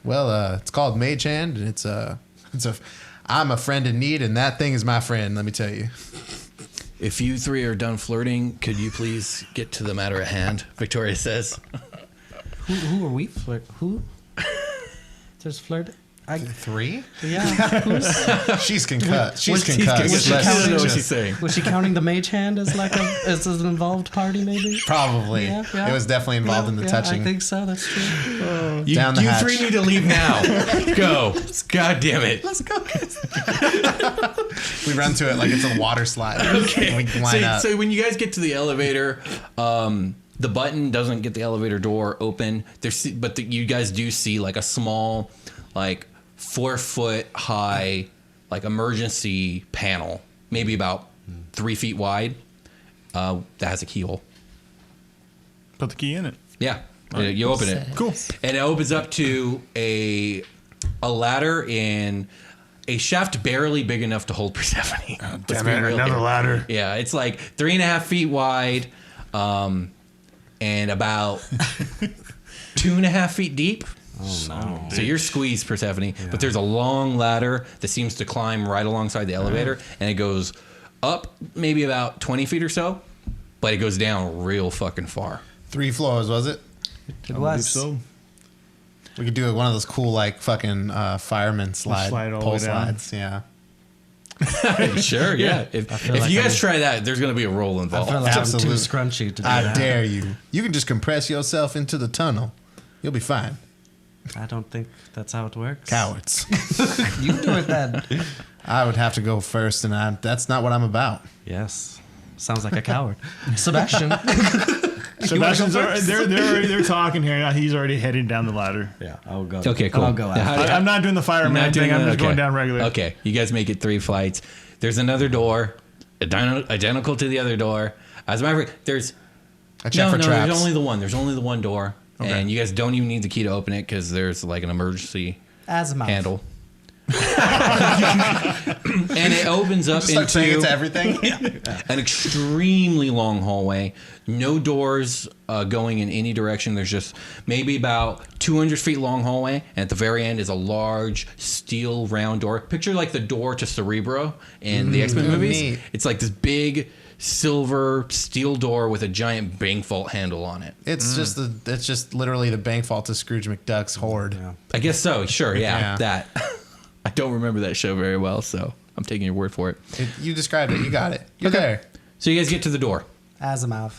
Well, it's called mage hand, and I'm a friend in need, and that thing is my friend, let me tell you. If you 3 are done flirting, could you please get to the matter at hand? Victoria says. Who are we flirt? Who? There's flirt. 3? Yeah. She's concussed. She's I concussed. don't know what she's saying. Was she counting the mage hand as as an involved party? Maybe. Probably. Yeah. It was definitely involved in the touching. I think so. That's true. You, Down the you hatch. 3 need to leave now. Go. God damn it. Let's go. We run to it like it's a water slide. Okay. We line up. So when you guys get to the elevator, the button doesn't get the elevator door open. You guys do see like a small, like 4-foot high, like emergency panel, maybe about 3 feet wide, that has a keyhole. Put the key in it. Yeah, you open it. Cool. And it opens up to a ladder in a shaft barely big enough to hold Persephone. Oh, damn it, another ladder. Yeah, it's like 3.5 feet wide, and about 2.5 feet deep. Oh no! So you're squeezed, Persephone, but there's a long ladder that seems to climb right alongside the elevator, and it goes up maybe about 20 feet or so, but it goes down real fucking far. 3 floors, was it? It I was. believe so. We could do one of those cool, like, fucking fireman Slide all the pole way down. slides. Yeah. Sure, yeah. If like you guys try that, there's going to be a roll I involved. feel like I'm Absolutely. too scrunchy to do I that. dare you. You can just compress yourself into the tunnel. You'll be fine. I don't think that's how it works. Cowards. You do it then. I would have to go first, and that's not what I'm about. Yes. Sounds like a coward. Sebastian. Sebastian's they're talking here. Now he's already heading down the ladder. Yeah, I'll go. Okay, cool. I'll go out. I'm not doing the fireman thing. I'm just going down regular. Okay, you guys make it 3 flights. There's another door, identical to the other door. As a matter of fact, there's I check for traps. There's only the one. There's only the one door, Okay. and you guys don't even need the key to open it because there's like an emergency Asimov. handle. And it opens up Just start saying it into to everything. an extremely long hallway. No doors going in any direction. There's just maybe about 200 feet long hallway. And at the very end is a large steel round door. Picture like the door to Cerebro in the X-Men movies. neat. It's like this big silver steel door with a giant bank vault handle on it. It's just literally the bank vault to Scrooge McDuck's hoard. Yeah. I guess so. Sure. Yeah. Yeah. That. I don't remember that show very well, so I'm taking your word for it. You described it. You got it. You're Okay. there. So you guys get to the door. Asimov.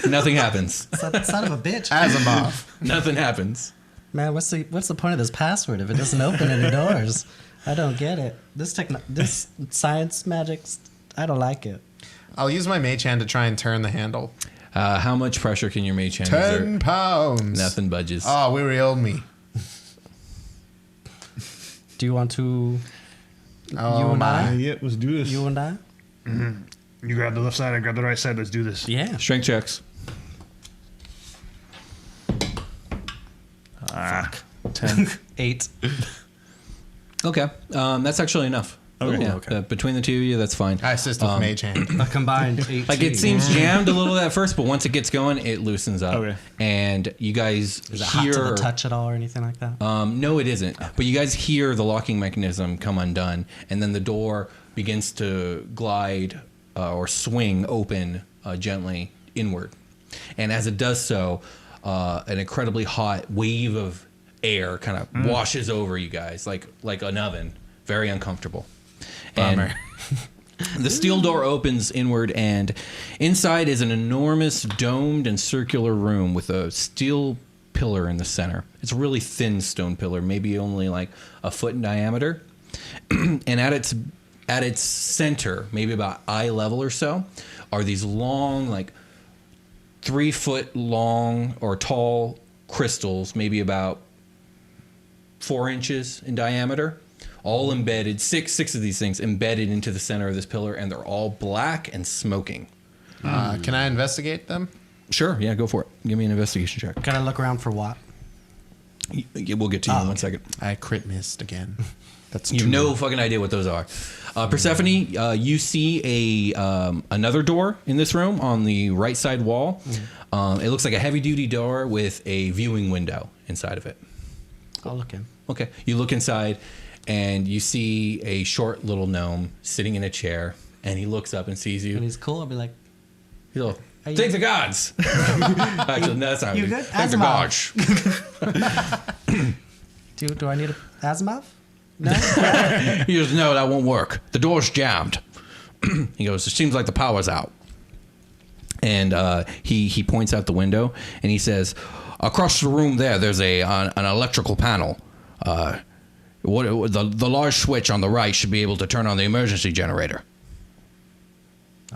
Nothing happens. Son of a bitch. Asimov. Nothing happens. Man, what's the point of this password if it doesn't open any doors? I don't get it. This science magic, I don't like it. I'll use my mage hand to try and turn the handle. How much pressure can your mage hand 10 exert? pounds. Nothing budges. Oh, we reeled me. Do you want to? Oh, You and my. I? Yeah, let's do this. You and I? You grab the left side, I grab the right side. Let's do this. Yeah. Strength checks. 10. 8. Okay. That's actually enough. Okay. Yeah, between the two of you, that's fine. I assist with Mage Hand. A combined 18. Like it seems jammed a little at first, but once it gets going, it loosens up. Okay. And you guys Is it hot hear to the touch at all or anything like that? no, it isn't. But you guys hear the locking mechanism come undone, and then the door begins to glide or swing open gently inward. And as it does so, an incredibly hot wave of air kind of washes over you guys like an oven. Very uncomfortable. Bummer. And the steel door opens inward, and inside is an enormous domed and circular room with a steel pillar in the center. It's a really thin stone pillar, maybe only like a foot in diameter. And at its center, maybe about eye level or so, are these long, like 3 foot long or tall crystals, maybe about 4 inches in diameter. All embedded, six of these things embedded into the center of this pillar, and they're all black and smoking. Can I investigate them? Sure, yeah, go for it. Give me an investigation check. Can I look around for what? We'll get to you in 1 second. I crit missed again. That's You have no fucking idea what those are. Persephone, you see another door in this room on the right side wall. It looks like a heavy-duty door with a viewing window inside of it. I'll look in. Okay, you look inside, and you see a short little gnome sitting in a chair, and he looks up and sees you. When he's cool, I'll be like, He's like, Are you- thank the gods. Actually, no, that's not You me. good? Thank the Asimov. gods. do I need a Asimov? No? He goes, no, that won't work. The door's jammed. He goes, it seems like the power's out. And he points out the window, and he says, across the room there's an electrical panel. The large switch on the right should be able to turn on the emergency generator.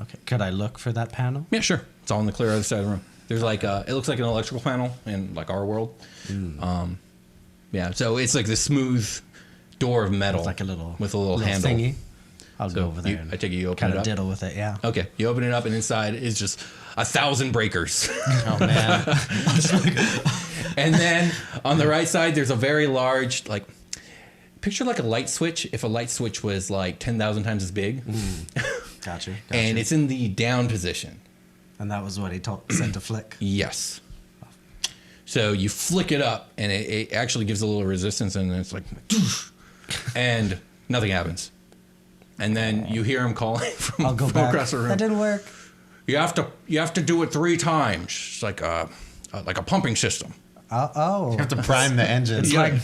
Okay. Could I look for that panel? Yeah, sure. It's all on the clear other side of the room. There's like it looks like an electrical panel in like our world. Yeah, so it's like this smooth door of metal, With like a little handle. thingy. I'll So go over there. I take it you open kind it of up. diddle with it. Yeah. Okay, you open it up, and inside is just 1,000 breakers. Oh man. And then on the right side, there's a very large, like, picture like a light switch. If a light switch was like 10,000 times as big, Gotcha. and it's in the down position. And that was what he said to flick. Yes. So you flick it up, and it actually gives a little resistance, and it's like, and nothing happens. And then you hear him calling I'll go from back. across the room. That didn't work. You have to do it 3 times. It's like a pumping system. Oh. You have to prime the engine. It's like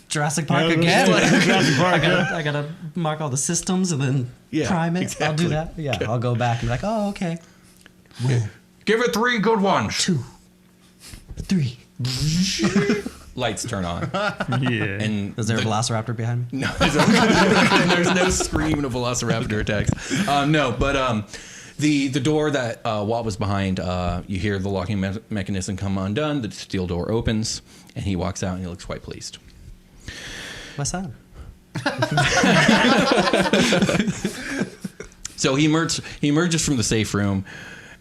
Jurassic Park Yeah, again. Jurassic Park, I gotta mark all the systems and then prime it. exactly. I'll do that. Yeah, I'll go back and be like, oh, okay. Give it 3 good ones. 2, 3. Lights turn on. Yeah. And Is there a velociraptor behind me? No, there's no scream of velociraptor attacks. No, but the door that Watt was behind, you hear the locking mechanism come undone. The steel door opens, and he walks out, and he looks quite pleased. My son. So he emerges from the safe room,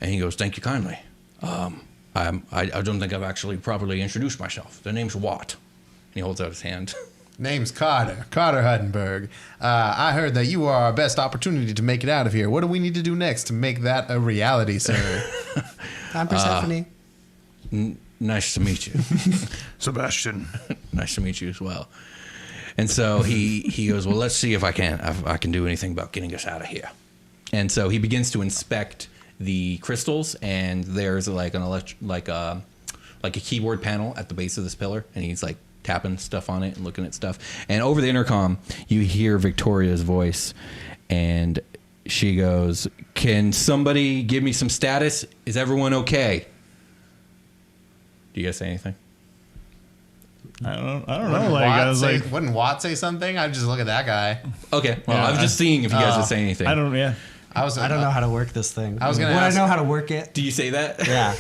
and he goes, "Thank you kindly. I don't think I've actually properly introduced myself. The name's Watt." And he holds out his hand. Name's Carter Huttenberg. I heard that you are our best opportunity to make it out of here. What do we need to do next to make that a reality, sir? I'm Persephone. Nice to meet you. Sebastian. Nice to meet you as well. And so he goes, well, let's see if I can do anything about getting us out of here. And so he begins to inspect the crystals, and there's like a keyboard panel at the base of this pillar, and he's like tapping stuff on it and looking at stuff. And over the intercom, you hear Victoria's voice, and she goes, "Can somebody give me some status? Is everyone okay?" Do you guys say anything? I don't know. Like I was like, Wouldn't Watt say something? I'd just look at that guy. Okay. Well, I was just seeing if you guys would say anything. I don't. Yeah. I don't know how to work this thing. I was gonna Would ask- I know how to work it? Do you say that? Yeah.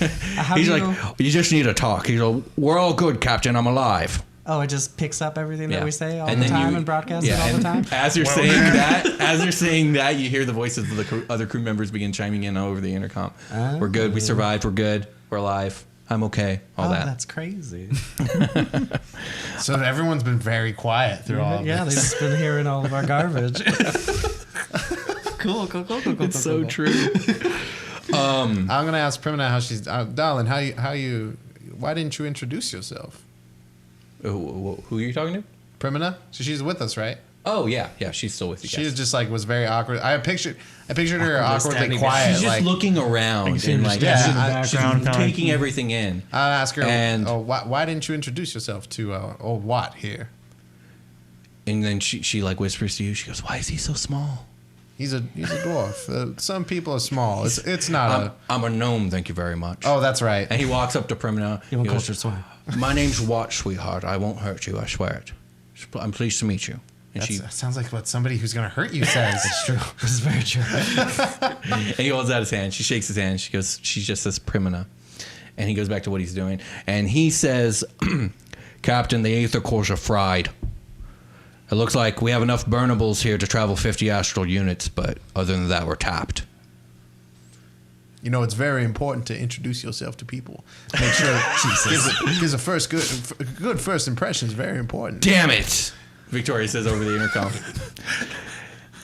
How He's do like, you just need to talk. He's like, we're all good, Captain. I'm alive. Oh, it just picks up everything that we say all And the then time and broadcasts it all the and time? As you're saying that, you hear the voices of the other crew members begin chiming in over the intercom. We're good. We survived. We're good. We're alive. I'm okay. All that. That's crazy. So everyone's been very quiet through all of Yeah, they've this. just been hearing all of our garbage. Cool. It's so true. I'm gonna ask Pramana how she's. Darling, how you? Why didn't you introduce yourself? Who are you talking to? Pramana? So she's with us, right? Oh yeah, she's still with you guys. She's just like was very awkward. I pictured her awkwardly standing quiet. She's just like, looking around and like in the she's background, kinda like, taking everything in. I'll ask her. And- why didn't you introduce yourself to old Watt here? And then she like whispers to you. She goes, "Why is he so small?" He's a dwarf. Some people are small. It's not I'm a gnome, thank you very much. Oh, that's right. And he walks up to Pramana. You want He goes, culture swag? "My name's Watt, sweetheart. I won't hurt you. I swear it. I'm pleased to meet you." And That sounds like what somebody who's gonna hurt you says. It's true. This is very true. and he holds out his hand. She shakes his hand. She just says Pramana. And he goes back to what he's doing. And he says, "Captain, the Aether cores are fried. It looks like we have enough burnables here to travel 50 astral units, but other than that, we're tapped." You know, it's very important to introduce yourself to people. Make sure gives a first good first impression is very important. Damn it! Victoria says over the intercom.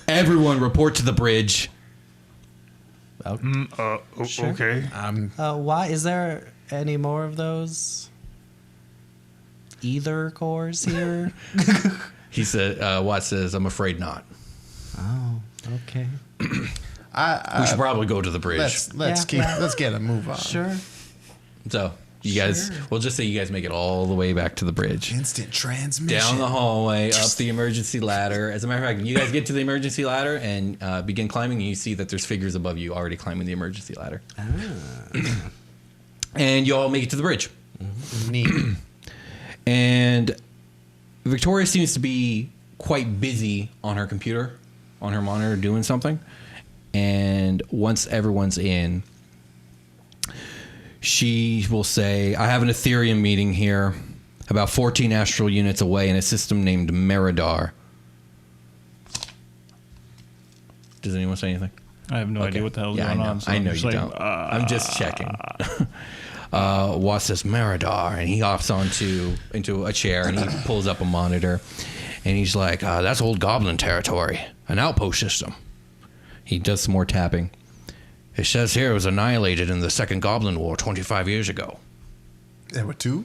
"Everyone report to the bridge." Sure. Okay. Why is there any more of those ether cores here? He said, Watt says, "I'm afraid not. Oh, okay. We should probably go to the bridge." Let's get a move on. Sure. So you guys, we'll just say you guys make it all the way back to the bridge. Instant transmission. Down the hallway, up the emergency ladder. As a matter of fact, you guys get to the emergency ladder and begin climbing, and you see that there's figures above you already climbing the emergency ladder. And you all make it to the bridge. Neat. And Victoria seems to be quite busy on her computer, on her monitor, doing something. And once everyone's in, she will say, "I have an Ethereum meeting here, about 14 astral units away in a system named Meridor." Does anyone say anything? I have no idea what the hell's going on. So I I'm know just you like, don't. I'm just checking. Watt says Meridor, and he hops into a chair and he pulls up a monitor, and he's like, "That's old goblin territory, an outpost system." He does some more tapping. "It says here it was annihilated in the Second Goblin War 25 years ago. There were two?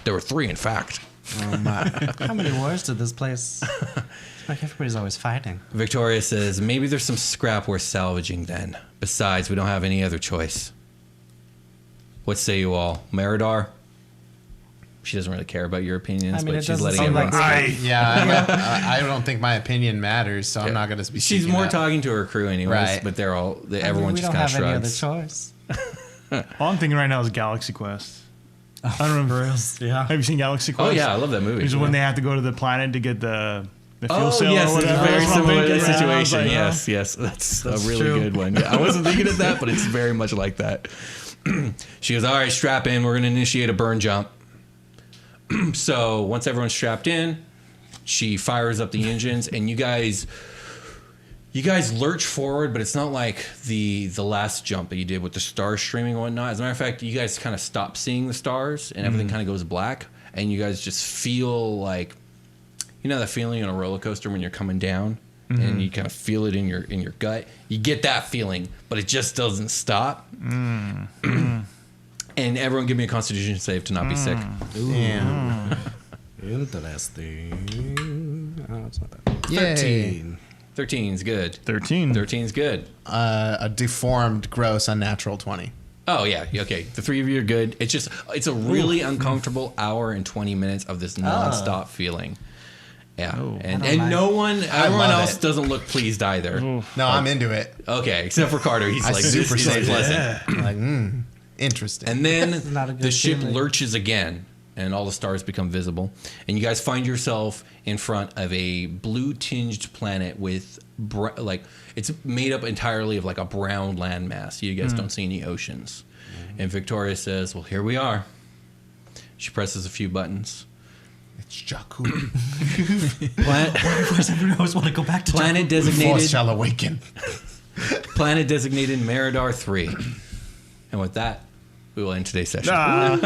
There were 3, in fact." Oh my. How many wars did this place? It's like everybody's always fighting. Victoria says, "Maybe there's some scrap worth salvaging then. Besides, we don't have any other choice. What say you all? Meridor?" She doesn't really care about your opinions, I mean, but it she's doesn't letting seem everyone. like I don't think my opinion matters, so I'm not going to be. She's more talking to her crew anyways, Right. but everyone we just don't kind of have any other shrugs. choice. all I'm thinking right now is Galaxy Quest. I don't remember. Yeah. Have you seen Galaxy Quest? Oh yeah, I love that movie. It's when they have to go to the planet to get the fuel Oh cell yes, or it's whatever. a very That's what I'm similar thinking, man. I was situation. like, Yes, that's a really true. good one. Yeah, I wasn't thinking of that, but it's very much like that. She goes, "All right, strap in. We're going to initiate a burn jump." So once everyone's strapped in, she fires up the engines, and you guys lurch forward, but it's not like the last jump that you did with the stars streaming and whatnot. As a matter of fact, you guys kind of stop seeing the stars, and everything kind of goes black, and you guys just feel like, you know that feeling on a roller coaster when you're coming down, and you kind of feel it in your gut. You get that feeling, but it just doesn't stop. And everyone give me a Constitution save to not be sick. Yeah. Interesting. Oh, it's not bad. Yay. 13. 13's good. 13. 13's good. A deformed, gross, unnatural 20. Oh yeah, okay. The 3 of you are good. It's a really uncomfortable hour and 20 minutes of this nonstop feeling. Yeah, and everyone love else it. doesn't look pleased either. No, I'm into it. Okay, except for Carter. He's like, this super is say pleasant. Like, interesting. And then Not a good the ship feeling. lurches again, and all the stars become visible. And you guys find yourself in front of a blue-tinged planet with, it's made up entirely of like a brown landmass. You guys don't see any oceans. And Victoria says, "Well, here we are." She presses a few buttons. It's Jakku. Why does everyone always want to go back to Planet The force designated shall awaken. Planet designated Meridor 3. And with that, we will end today's session. Ah.